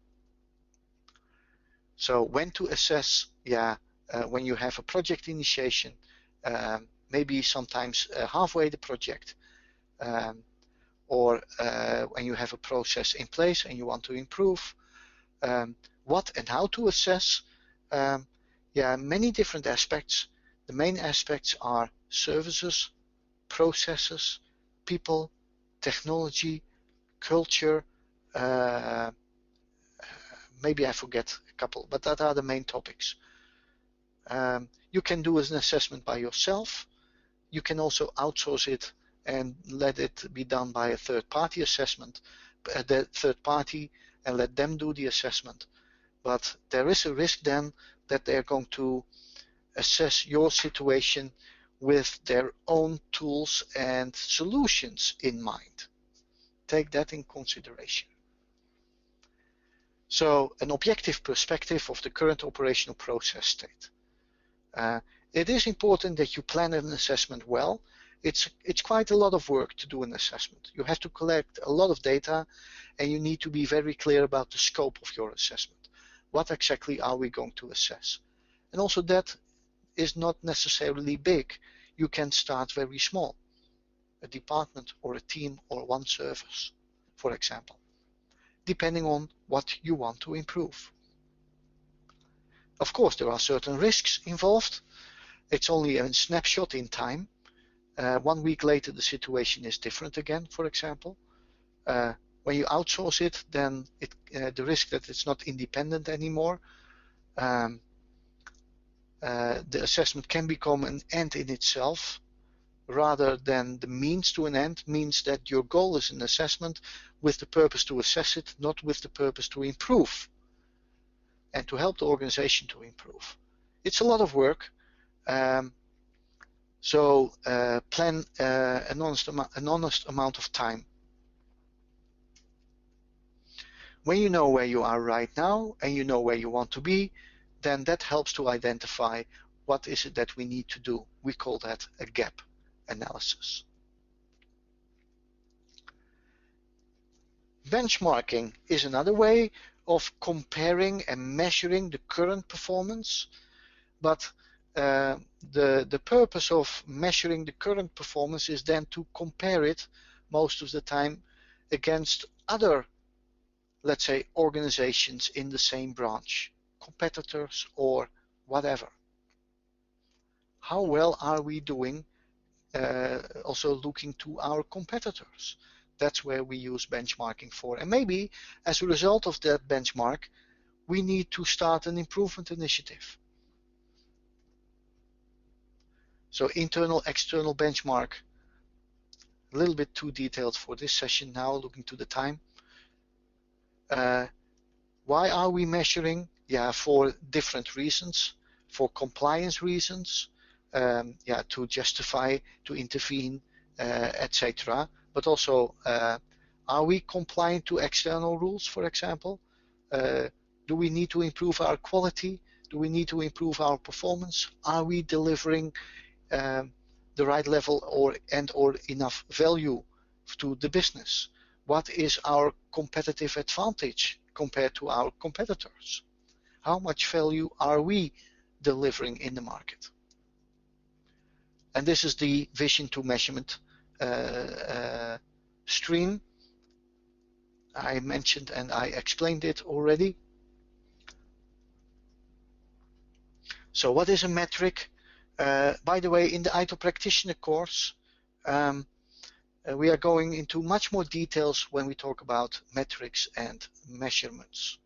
So when to assess, when you have a project initiation, maybe sometimes halfway the project, or when you have a process in place and you want to improve, what and how to assess. Many different aspects. The main aspects are services, processes, people, technology, culture. Maybe I forget a couple, but that are the main topics. You can do an assessment by yourself. You can also outsource it and let it be done by a third-party assessment, the third party, and let them do the assessment. But there is a risk then that they're going to assess your situation with their own tools and solutions in mind. Take that in consideration. So an objective perspective of the current operational process state. It is important that you plan an assessment well. It's quite a lot of work to do an assessment. You have to collect a lot of data, and you need to be very clear about the scope of your assessment. What exactly are we going to assess? And also, that is not necessarily big. You can start very small, a department or a team or one service, for example, depending on what you want to improve. Of course, there are certain risks involved. It's only a snapshot in time. 1 week later, the situation is different again, for example. When you outsource it, then the risk that it's not independent anymore. The assessment can become an end in itself rather than the means to an end. Means that your goal is an assessment with the purpose to assess it, not with the purpose to improve and to help the organization to improve. It's a lot of work. So plan an honest amount of time. When you know where you are right now and you know where you want to be, then that helps to identify what is it that we need to do. We call that a gap analysis. Benchmarking is another way of comparing and measuring the current performance, but the purpose of measuring the current performance is then to compare it most of the time against other, let's say, organizations in the same branch, competitors or whatever. How well are we doing? Also looking to our competitors. That's where we use benchmarking for. And maybe as a result of that benchmark, we need to start an improvement initiative. So internal, external benchmark, a little bit too detailed for this session now, looking to the time. Why are we measuring? For different reasons, for compliance reasons, to justify, to intervene, etc. But also, are we compliant to external rules, for example? Do we need to improve our quality? Do we need to improve our performance? Are we delivering the right level or enough value to the business? What is our competitive advantage compared to our competitors? How much value are we delivering in the market? And this is the vision to measurement stream. I mentioned and I explained it already. So what is a metric? By the way, in the ITIL Practitioner course, we are going into much more details when we talk about metrics and measurements.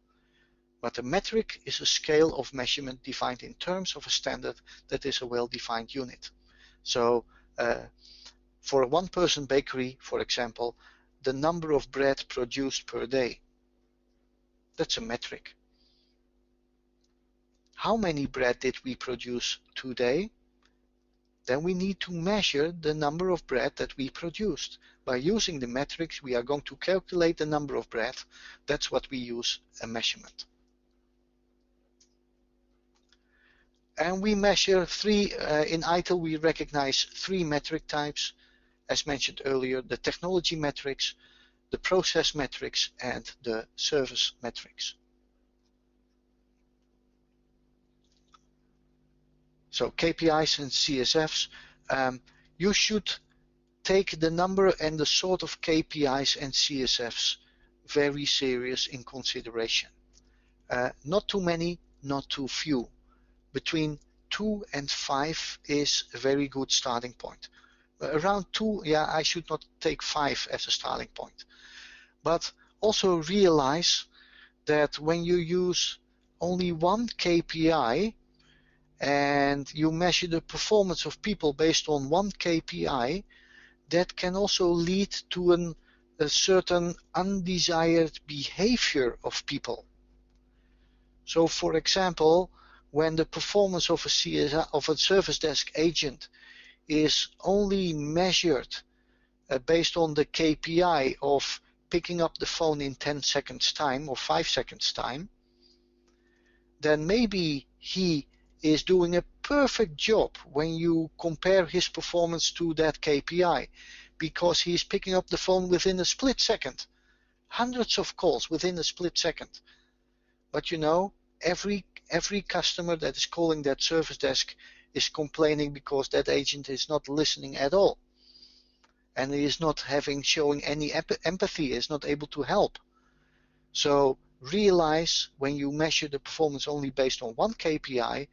But a metric is a scale of measurement defined in terms of a standard that is a well-defined unit. So for a one-person bakery, for example, the number of bread produced per day, that's a metric. How many bread did we produce today? Then we need to measure the number of bread that we produced. By using the metrics, we are going to calculate the number of bread. That's what we use a measurement. And we measure in ITIL we recognize three metric types, as mentioned earlier, the technology metrics, the process metrics, and the service metrics. So KPIs and CSFs, you should take the number and the sort of KPIs and CSFs very serious in consideration. Not too many, not too few. Between 2 and 5 is a very good starting point. Around 2, yeah, I should not take 5 as a starting point. But also realize that when you use only one KPI and you measure the performance of people based on one KPI, that can also lead to a certain undesired behavior of people. So for example, when the performance of a CSI, of a service desk agent is only measured based on the KPI of picking up the phone in 10 seconds time or 5 seconds time, then maybe he is doing a perfect job when you compare his performance to that KPI, because he's picking up the phone within a split second, hundreds of calls within a split second. But you know, every customer that is calling that service desk is complaining because that agent is not listening at all, and he is not showing any empathy, is not able to help. So realize when you measure the performance only based on one KPI,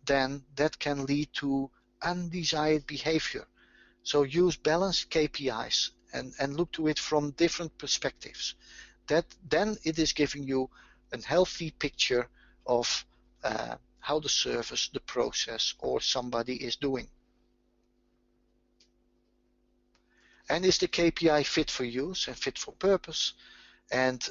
then that can lead to undesired behavior. So use balanced KPIs and look to it from different perspectives. Then it is giving you a healthy picture of how the service, the process, or somebody is doing. And is the KPI fit for use and fit for purpose? And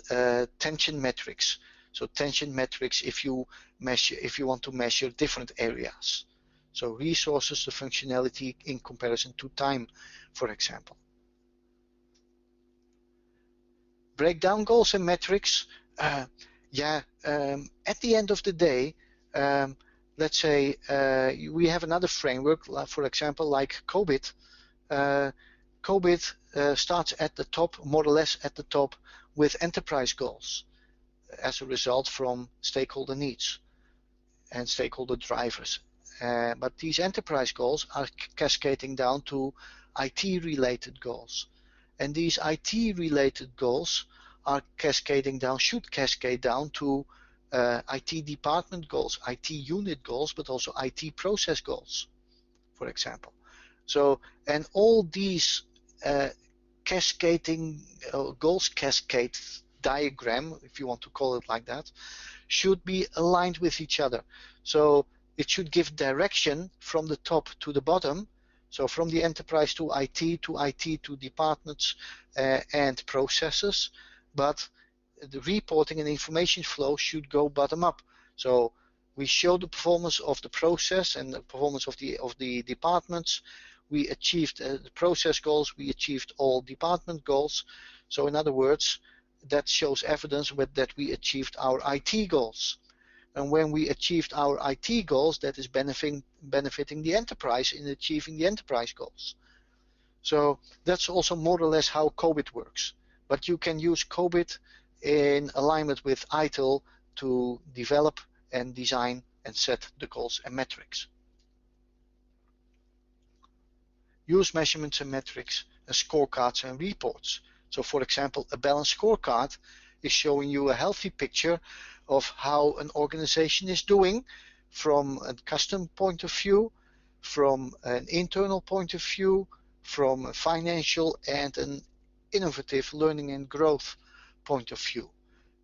tension metrics. So tension metrics if you want to measure different areas. So resources, the functionality in comparison to time, for example. Breakdown goals and metrics. At the end of the day, let's say we have another framework, for example, like COBIT. COBIT starts at the top, more or less at the top, with enterprise goals as a result from stakeholder needs and stakeholder drivers. But these enterprise goals are cascading down to IT-related goals. And these IT-related goals are should cascade down to IT department goals, IT unit goals, but also IT process goals, for example. So, and all these cascading goals cascade diagram, if you want to call it like that, should be aligned with each other. So it should give direction from the top to the bottom. So from the enterprise to IT to departments and processes, but the reporting and information flow should go bottom up. So we show the performance of the process and the performance of the departments. We achieved the process goals, we achieved all department goals. So in other words, that shows evidence that we achieved our IT goals. And when we achieved our IT goals, that is benefiting the enterprise in achieving the enterprise goals. So that's also more or less how COBIT works. But you can use COBIT in alignment with ITIL to develop and design and set the goals and metrics. Use measurements and metrics and scorecards and reports. So for example, a balanced scorecard is showing you a healthy picture of how an organization is doing from a custom point of view, from an internal point of view, from a financial and an innovative learning and growth point of view.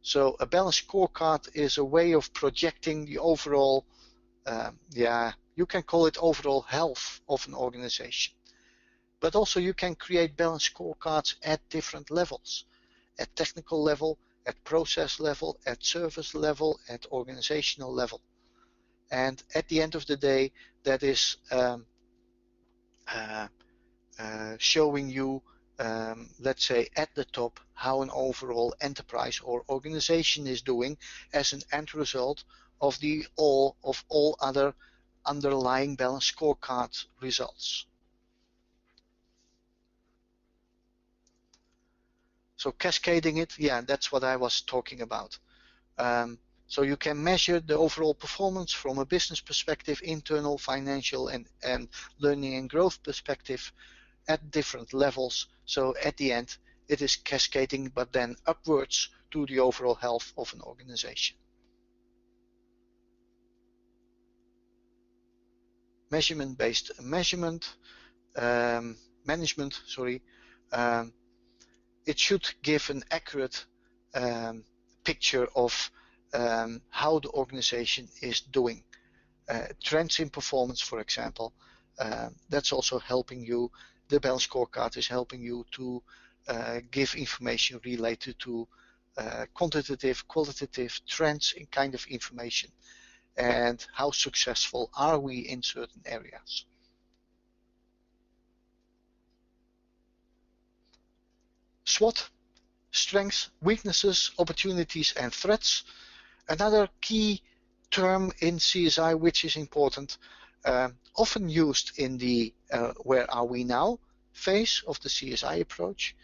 So a balanced scorecard is a way of projecting the overall, you can call it overall health of an organization. But also you can create balanced scorecards at different levels, at technical level, at process level, at service level, at organizational level. And at the end of the day, that is showing you, let's say, at the top, how an overall enterprise or organization is doing as an end result of all other underlying balanced scorecard results. So cascading it, yeah, that's what I was talking about. So you can measure the overall performance from a business perspective, internal, financial, and learning and growth perspective at different levels. So at the end, it is cascading, but then upwards to the overall health of an organization. Measurement-based management, it should give an accurate picture of how the organization is doing. Trends in performance, for example, that's also helping you. The balanced scorecard is helping you to give information related to quantitative, qualitative trends in kind of information, and how successful are we in certain areas. SWOT, strengths, weaknesses, opportunities, and threats. Another key term in CSI which is important, often used in the where are we now phase of the CSI approach,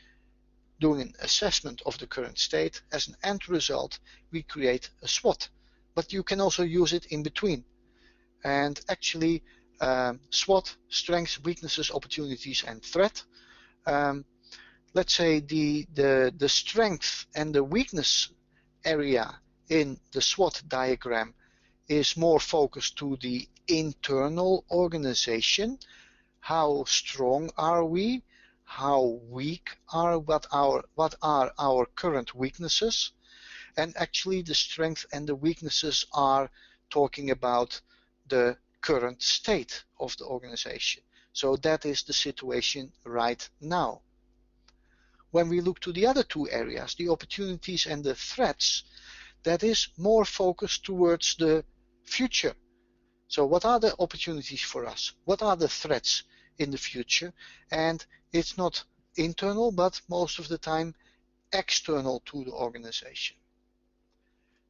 doing an assessment of the current state. As an end result, we create a SWOT, but you can also use it in between. And actually, SWOT, strengths, weaknesses, opportunities, and threat. Let's say the strength and the weakness area in the SWOT diagram is more focused to the internal organization. How strong are we? How weak are what are our current weaknesses? And actually the strength and the weaknesses are talking about the current state of the organization. So that is the situation right now. When we look to the other two areas, the opportunities and the threats, that is more focused towards the future. So what are the opportunities for us? What are the threats in the future? And it's not internal, but most of the time external to the organization.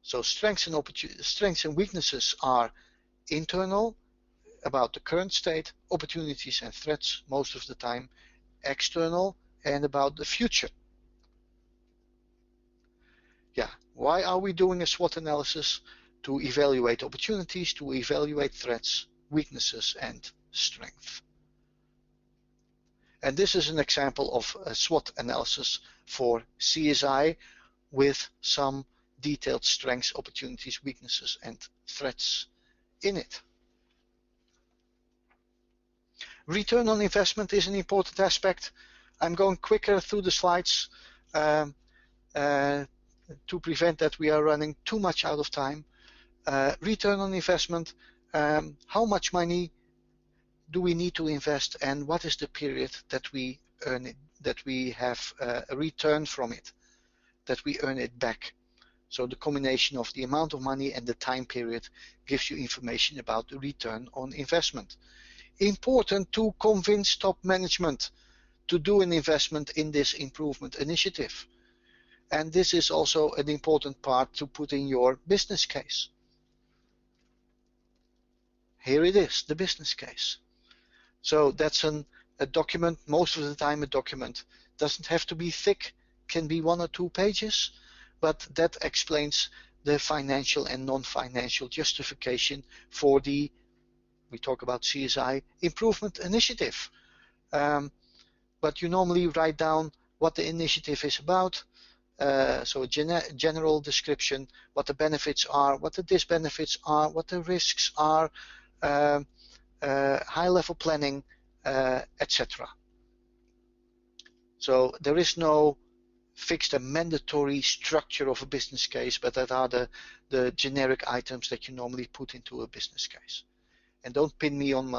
So strengths and weaknesses are internal, about the current state. Opportunities and threats, most of the time external and about the future. Yeah, why are we doing a SWOT analysis? To evaluate opportunities, to evaluate threats, weaknesses, and strength. And this is an example of a SWOT analysis for CSI with some detailed strengths, opportunities, weaknesses, and threats in it. Return on investment is an important aspect. I'm going quicker through the slides to prevent that we are running too much out of time. Return on investment, how much money do we need to invest, and what is the period that we earn it, that we have a return from it, that we earn it back. So the combination of the amount of money and the time period gives you information about the return on investment. Important to convince top management to do an investment in this improvement initiative. And this is also an important part to put in your business case. Here it is, the business case. So that's a document, most of the time a document. Doesn't have to be thick, can be 1 or 2 pages, but that explains the financial and non-financial justification for the, we talk about CSI, improvement initiative. But you normally write down what the initiative is about, so a general description, what the benefits are, what the disbenefits are, what the risks are, high-level planning, etc. So there is no fixed and mandatory structure of a business case, but that are the generic items that you normally put into a business case. And don't pin me on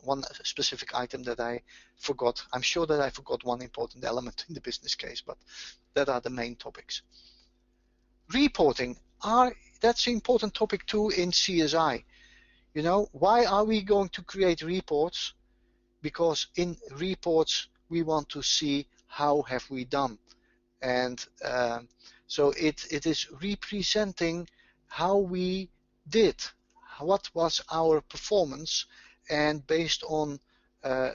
one specific item that I forgot. I'm sure that I forgot one important element in the business case, but that are the main topics. Reporting, that's an important topic too in CSI. You know, why are we going to create reports? Because in reports we want to see how have we done. And so it is representing how we did, what was our performance, and based on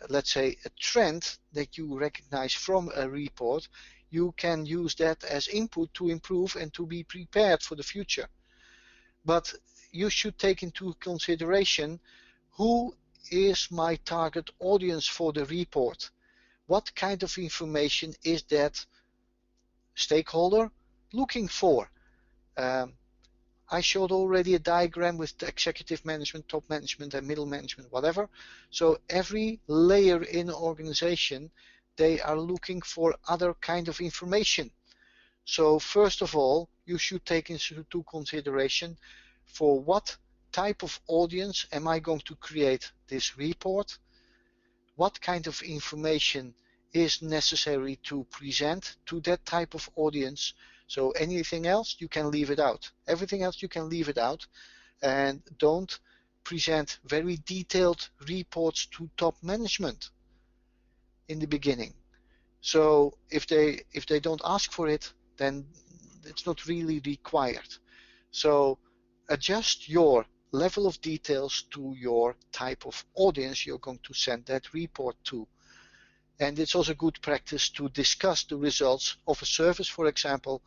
let's say a trend that you recognize from a report, you can use that as input to improve and to be prepared for the future. But you should take into consideration who is my target audience for the report. What kind of information is that stakeholder looking for? I showed already a diagram with the executive management, top management, and middle management, whatever. So every layer in the organization, they are looking for other kind of information. So first of all, you should take into consideration for what type of audience am I going to create this report? What kind of information is necessary to present to that type of audience? So anything else, you can leave it out. Everything else, you can leave it out, and don't present very detailed reports to top management in the beginning. So if they don't ask for it, then it's not really required. So adjust your level of details to your type of audience you're going to send that report to. And it's also good practice to discuss the results of a service, for example,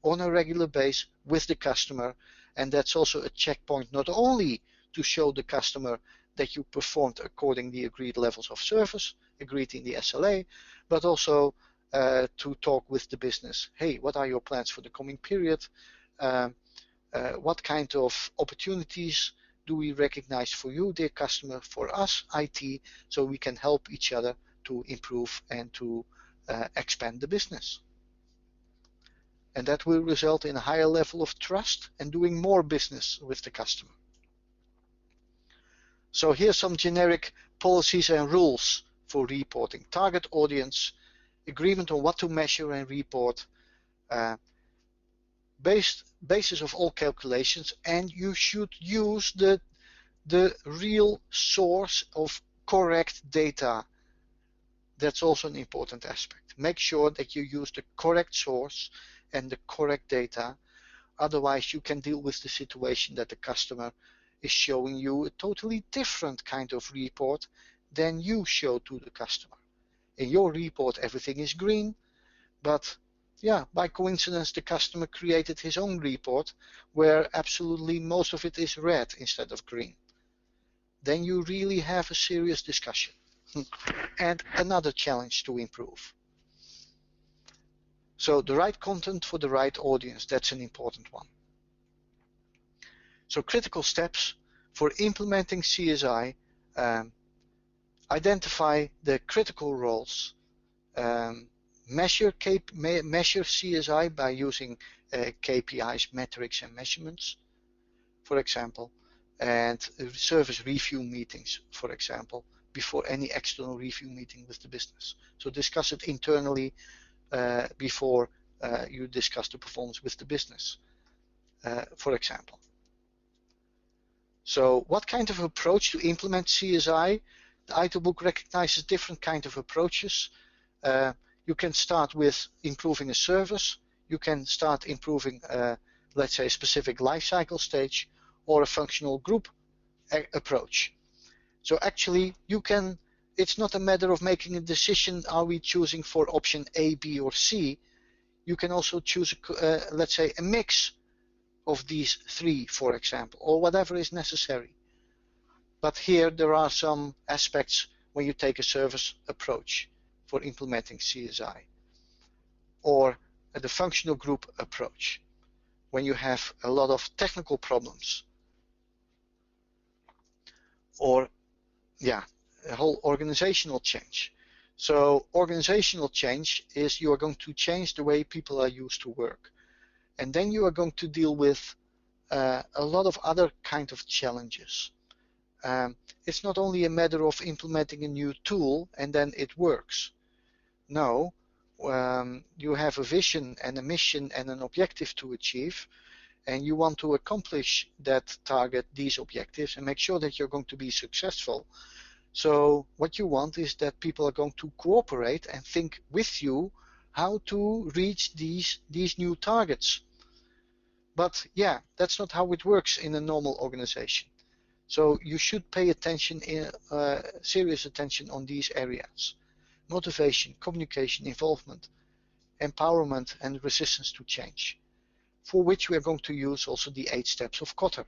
on a regular basis with the customer. And that's also a checkpoint, not only to show the customer that you performed according to the agreed levels of service, agreed in the SLA, but also to talk with the business. Hey, what are your plans for the coming period? What kind of opportunities do we recognize for you, dear customer, for us, IT, so we can help each other to improve and to expand the business. And that will result in a higher level of trust and doing more business with the customer. So here's some generic policies and rules for reporting. Target audience, agreement on what to measure and report, basis of all calculations, and you should use the real source of correct data. That's also an important aspect. Make sure that you use the correct source and the correct data. Otherwise, you can deal with the situation that the customer is showing you a totally different kind of report than you show to the customer. In your report, everything is green, but yeah, by coincidence, the customer created his own report where absolutely most of it is red instead of green. Then you really have a serious discussion and another challenge to improve. So the right content for the right audience, that's an important one. So critical steps for implementing CSI, identify the critical roles, measure CSI by using KPIs, metrics, and measurements, for example, and service review meetings, for example, before any external review meeting with the business. So discuss it internally before you discuss the performance with the business, for example. So what kind of approach to implement CSI? The ITIL book recognizes different kinds of approaches. You can start with improving a service. You can start improving, let's say, a specific lifecycle stage or a functional group approach. So actually, it's not a matter of making a decision, are we choosing for option A, B, or C? You can also choose, let's say, a mix of these three, for example, or whatever is necessary. But here there are some aspects when you take a service approach for implementing CSI, or the functional group approach when you have a lot of technical problems, or a whole organizational change. So organizational change is you are going to change the way people are used to work. And then you are going to deal with a lot of other kind of challenges. It's not only a matter of implementing a new tool and then it works. No, you have a vision and a mission and an objective to achieve, and you want to accomplish that target, these objectives, and make sure that you're going to be successful. So what you want is that people are going to cooperate and think with you how to reach these new targets. But yeah, that's not how it works in a normal organization. So you should pay attention, serious attention on these areas: motivation, communication, involvement, empowerment, and resistance to change, for which we are going to use also the 8 steps of Kotter,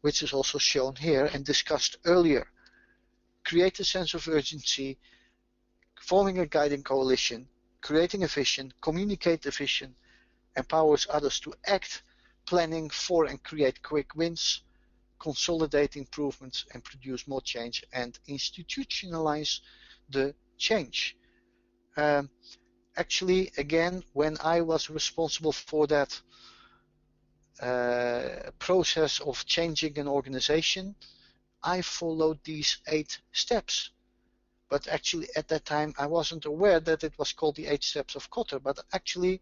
which is also shown here and discussed earlier. Create a sense of urgency, forming a guiding coalition, creating a vision, communicate the vision, empowers others to act, planning for and create quick wins, consolidate improvements and produce more change, and institutionalize the change. Actually, again, when I was responsible for that process of changing an organization, I followed these 8 steps. But actually at that time I wasn't aware that it was called the 8 steps of Kotter. But actually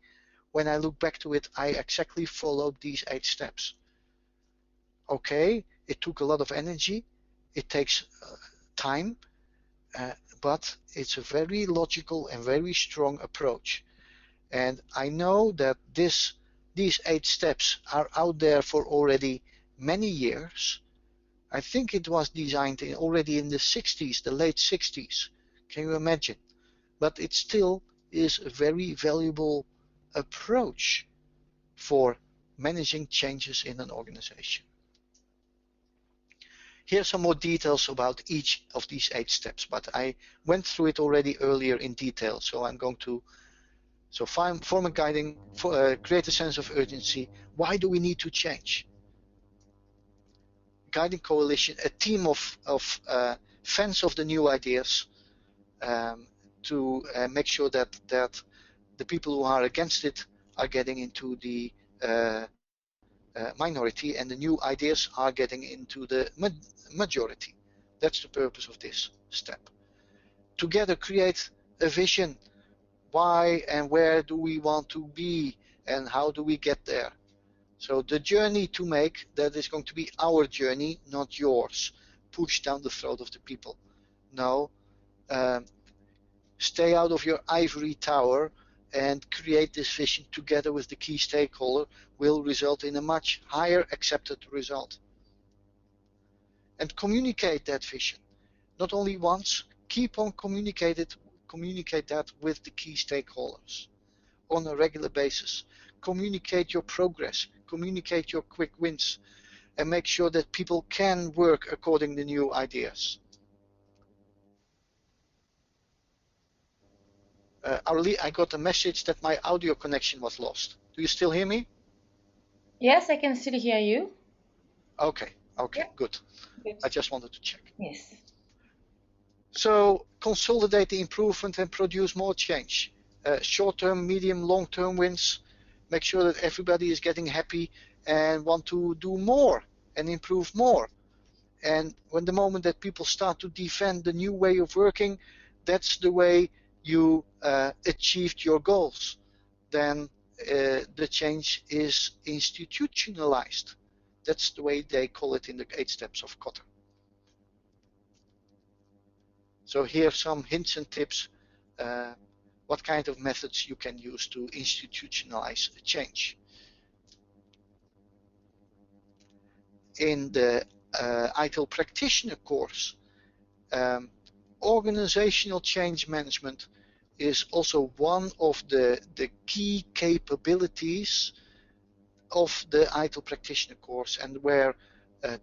when I look back to it, I exactly followed these 8 steps. Okay, it took a lot of energy, it takes time, but it's a very logical and very strong approach. And I know that these 8 steps are out there for already many years. I think it was designed already in the 60s, the late 60s. Can you imagine? But it still is a very valuable approach for managing changes in an organization. Here are some more details about each of these 8 steps, but I went through it already earlier in detail, so I'm going to form a guiding, create a sense of urgency. Why do we need to change? Guiding coalition, a team of fans of the new ideas, to make sure that the people who are against it are getting into the minority, and the new ideas are getting into the majority. That's the purpose of this step. Together create a vision. Why and where do we want to be, and how do we get there? So the journey to make, that is going to be our journey, not yours, pushed down the throat of the people. No, stay out of your ivory tower and create this vision together with the key stakeholder will result in a much higher accepted result. And communicate that vision. Not only once, keep on communicate that with the key stakeholders on a regular basis. Communicate your progress, communicate your quick wins, and make sure that people can work according to new ideas. Arlie, I got a message that my audio connection was lost. Do you still hear me? Yes, I can still hear you. Okay, Yeah. good. I just wanted to check. Yes. So consolidate the improvement and produce more change. Short-term, medium, long-term wins. Make sure that everybody is getting happy and want to do more and improve more. And when the moment that people start to defend the new way of working, that's the way you achieved your goals. Then the change is institutionalized. That's the way they call it in the 8 steps of Kotter. So here are some hints and tips, what kind of methods you can use to institutionalize a change. In the ITIL Practitioner course, organizational change management is also one of the key capabilities of the ITIL Practitioner course, and where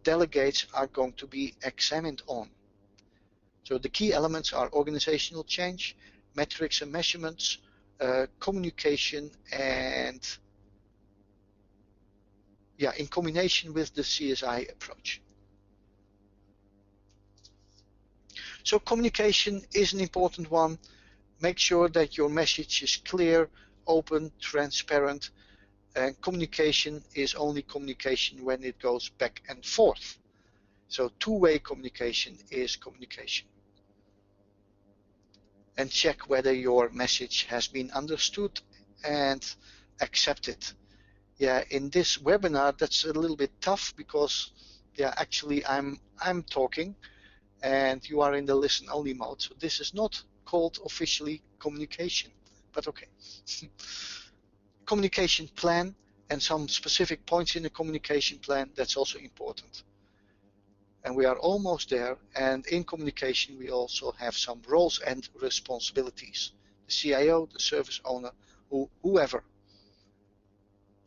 delegates are going to be examined on. So the key elements are organizational change, metrics and measurements, communication, and in combination with the CSI approach. So communication is an important one. Make sure that your message is clear, open, transparent, and communication is only communication when it goes back and forth. So two-way communication is communication. And check whether your message has been understood and accepted. Yeah, in this webinar that's a little bit tough because actually I'm talking and you are in the listen only mode. So this is not called officially communication, but okay. Communication plan and some specific points in the communication plan, that's also important. And we are almost there, and in communication we also have some roles and responsibilities. The CIO, the service owner, whoever,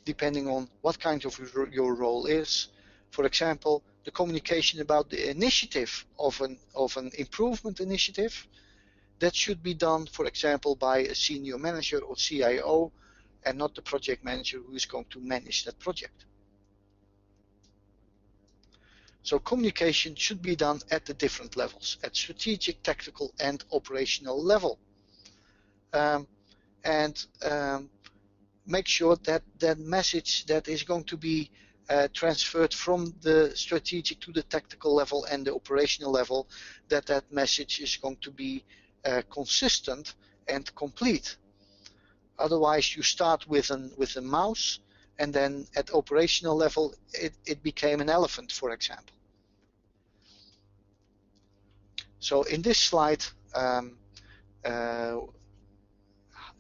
depending on what kind of your role is. For example, the communication about the initiative of an improvement initiative, that should be done, for example, by a senior manager or CIO, and not the project manager who is going to manage that project. So communication should be done at the different levels, at strategic, tactical, and operational level. Make sure that that message that is going to be transferred from the strategic to the tactical level and the operational level, that message is going to be consistent and complete. Otherwise, you start with a mouse, and then at operational level, it became an elephant, for example. So in this slide,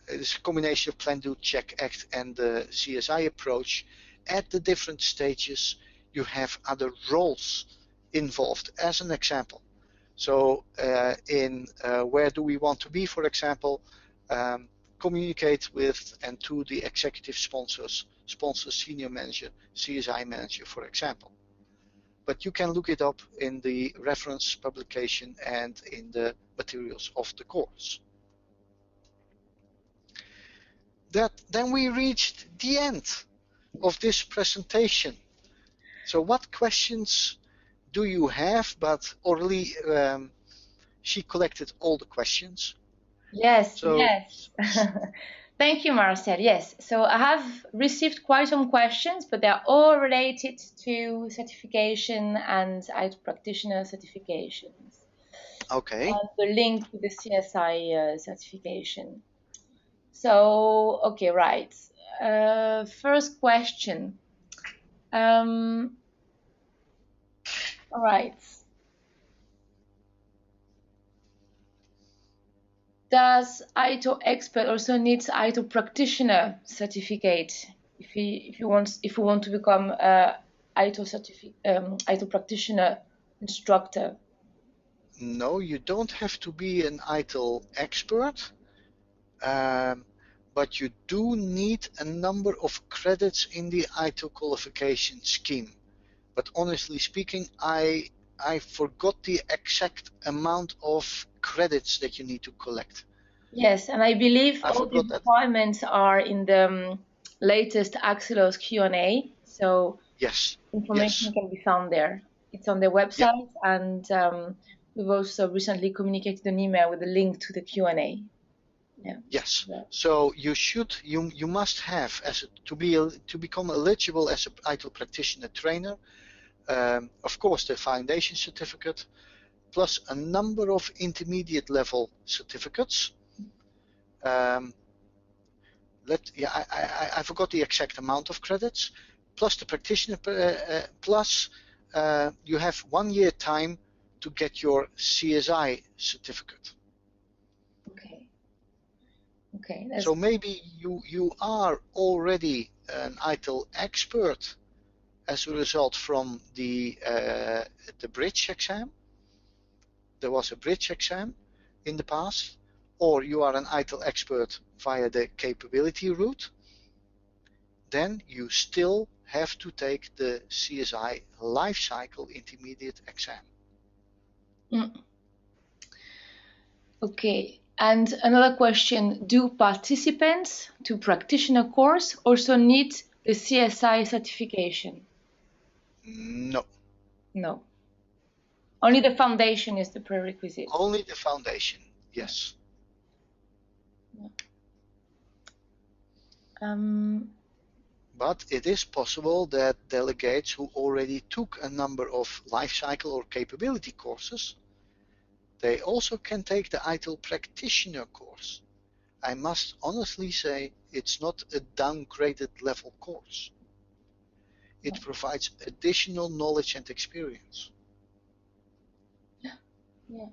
it's a combination of plan, do, check, act, and the CSI approach. At the different stages, you have other roles involved. As an example, so where do we want to be, for example, communicate with and to the executive sponsors, senior manager, CSI manager, for example. But you can look it up in the reference publication and in the materials of the course. Then we reached the end of this presentation. So what questions do you have? But Orly, she collected all the questions. Yes, so, yes. Thank you, Marcel. Yes, so I have received quite some questions, but they're all related to certification and ITIL practitioner certifications. Okay. And the link to the CSI certification. So, okay, right. First question. All right. Does ITIL expert also needs ITIL practitioner certificate if we want to become a ITIL practitioner instructor? No, you don't have to be an ITIL expert, but you do need a number of credits in the ITIL qualification scheme. But honestly speaking, I forgot the exact amount of credits that you need to collect. Yes, and I believe all the requirements are in the latest AXELOS Q&A, so yes, information can be found there. It's on their website, and we've also recently communicated an email with a link to the Q&A. Yes. So you must have to become eligible as an ITIL practitioner trainer. Of course, the foundation certificate, plus a number of intermediate level certificates. I forgot the exact amount of credits, plus the practitioner, plus you have 1 year time to get your CSI certificate. Okay. So maybe you are already an ITIL expert as a result from the bridge exam. There was a bridge exam in the past, or you are an ITIL expert via the capability route. Then you still have to take the CSI Lifecycle Intermediate exam. Okay. And another question, do participants to practitioner course also need the CSI certification? No. No. Only the foundation is the prerequisite. Only the foundation, yes. But it is possible that delegates who already took a number of life cycle or capability courses, they also can take the ITIL Practitioner course. I must honestly say it's not a downgraded level course. It provides additional knowledge and experience. Yeah.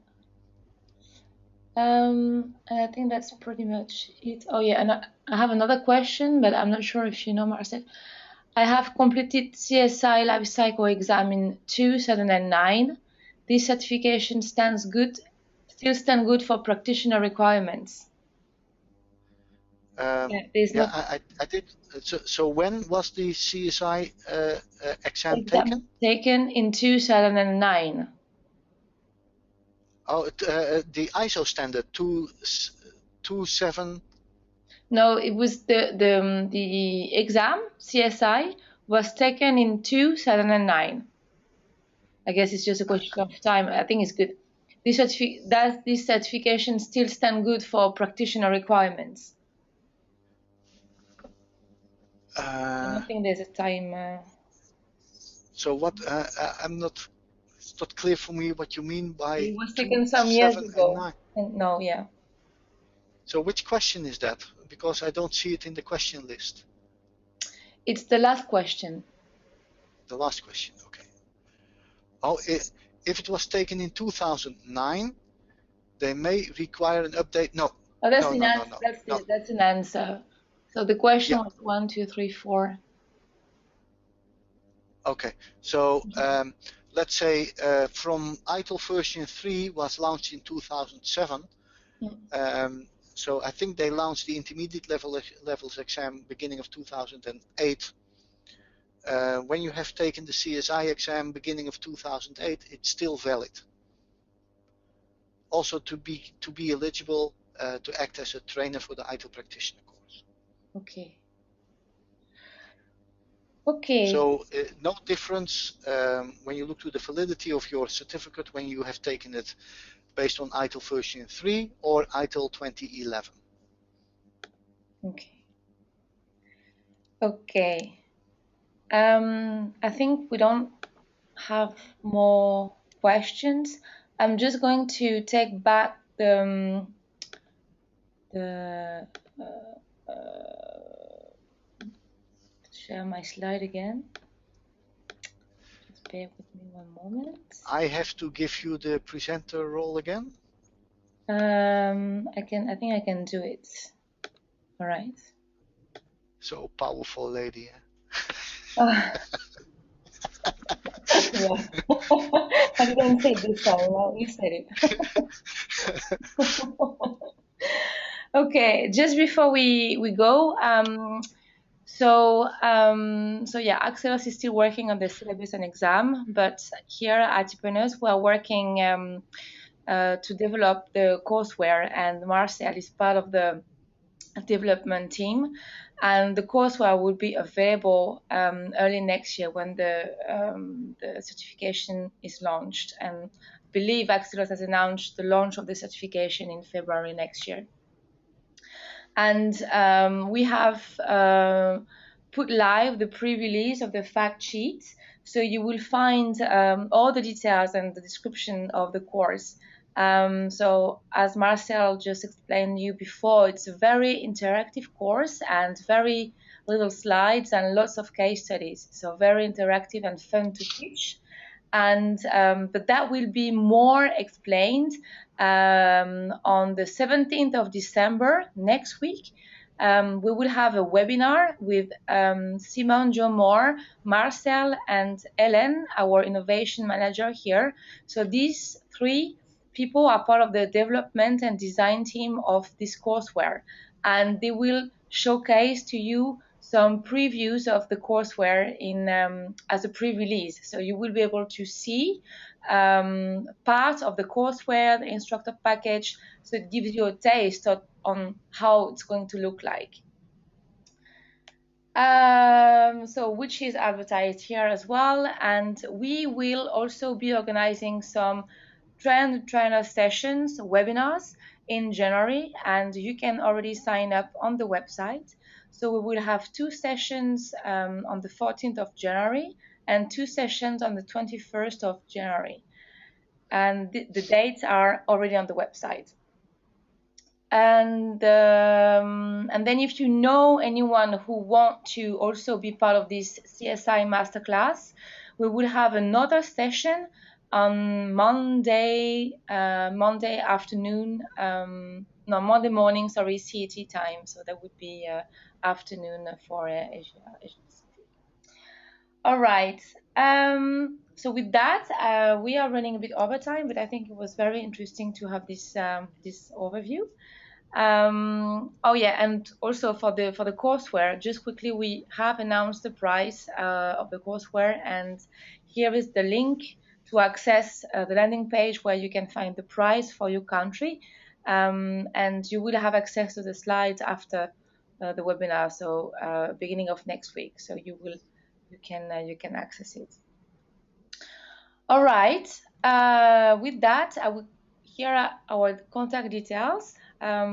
And I think that's pretty much it. Oh yeah, and I have another question, but I'm not sure if you know, Marcel. I have completed CSI life cycle exam in 2009. This certification still stand good for practitioner requirements. I did. So when was the CSI exam taken? Taken in 2009. Oh, the ISO standard 227. No, it was the exam CSI was taken in 2009. I guess it's just a question of time. I think it's good. Does this certification still stand good for practitioner requirements? I don't think there's a time. So what? I'm not. It's not clear for me what you mean by it was taken some years ago. No, yeah. So which question is that? Because I don't see it in the question list. It's the last question. The last question, okay. Oh, if it was taken in 2009, they may require an update. No. Oh, that's no. That's an answer. So the question was 1, 2, 3, 4. Okay, so let's say from ITIL version 3 was launched in 2007. So I think they launched the intermediate levels exam beginning of 2008. When you have taken the CSI exam beginning of 2008, it's still valid. Also to be eligible to act as a trainer for the ITIL Practitioner course. Okay. Okay. So no difference when you look to the validity of your certificate when you have taken it based on ITIL version 3 or ITIL 2011. Okay. Okay. I think we don't have more questions. I'm just going to take back share my slide again. Just bear with me one moment. I have to give you the presenter role again. I think I can do it. All right. So powerful lady. Yeah. I didn't say this time. Well, you said it. Okay, just before we go, so yeah, AXELOS is still working on the syllabus and exam, but here at ITpreneurs we are working to develop the courseware, and Marcel is part of the development team, and the courseware will be available early next year when the certification is launched. And I believe AXELOS has announced the launch of the certification in February next year. And we have put live the pre-release of the fact sheet, so you will find all the details and the description of the course. So as Marcel just explained to you before, it's a very interactive course and very little slides and lots of case studies, so very interactive and fun to teach. And but that will be more explained on the 17th of December next week. We will have a webinar with Simon Jomor, Marcel, and Ellen, our innovation manager here. So these three people are part of the development and design team of this courseware, and they will showcase to you some previews of the courseware in as a pre-release. So you will be able to see part of the courseware, the instructor package, so it gives you a taste on how it's going to look like. So which is advertised here as well, and we will also be organizing some trainer sessions, webinars in January, and you can already sign up on the website. So we will have 2 sessions on the 14th of January and 2 sessions on the 21st of January, and the dates are already on the website. And then if you know anyone who want to also be part of this CSI masterclass, we will have another session on Monday afternoon, no, Monday morning, sorry, CET time. So that would be afternoon for Asia Pacific. All right. So with that, we are running a bit over time, but I think it was very interesting to have this this overview. Oh yeah, and also for the courseware, just quickly, we have announced the price of the courseware, and here is the link to access the landing page where you can find the price for your country, and you will have access to the slides after the webinar, so beginning of next week. So you can access it. All right. With that, here are our contact details.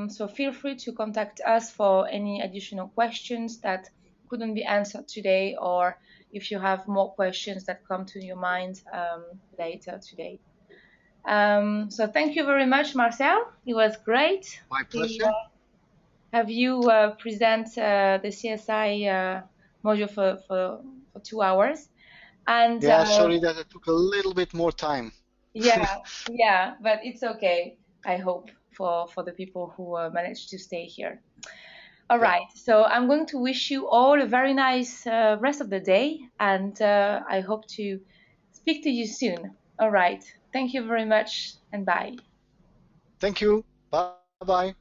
So feel free to contact us for any additional questions that couldn't be answered today, or if you have more questions that come to your mind later today. So thank you very much, Marcel. It was great. My pleasure. Have you present the CSI module for 2 hours? And yeah, sorry that it took a little bit more time. yeah, but it's okay. I hope for the people who managed to stay here. All right. So I'm going to wish you all a very nice rest of the day, and I hope to speak to you soon. All right. Thank you very much, and bye. Thank you. Bye bye.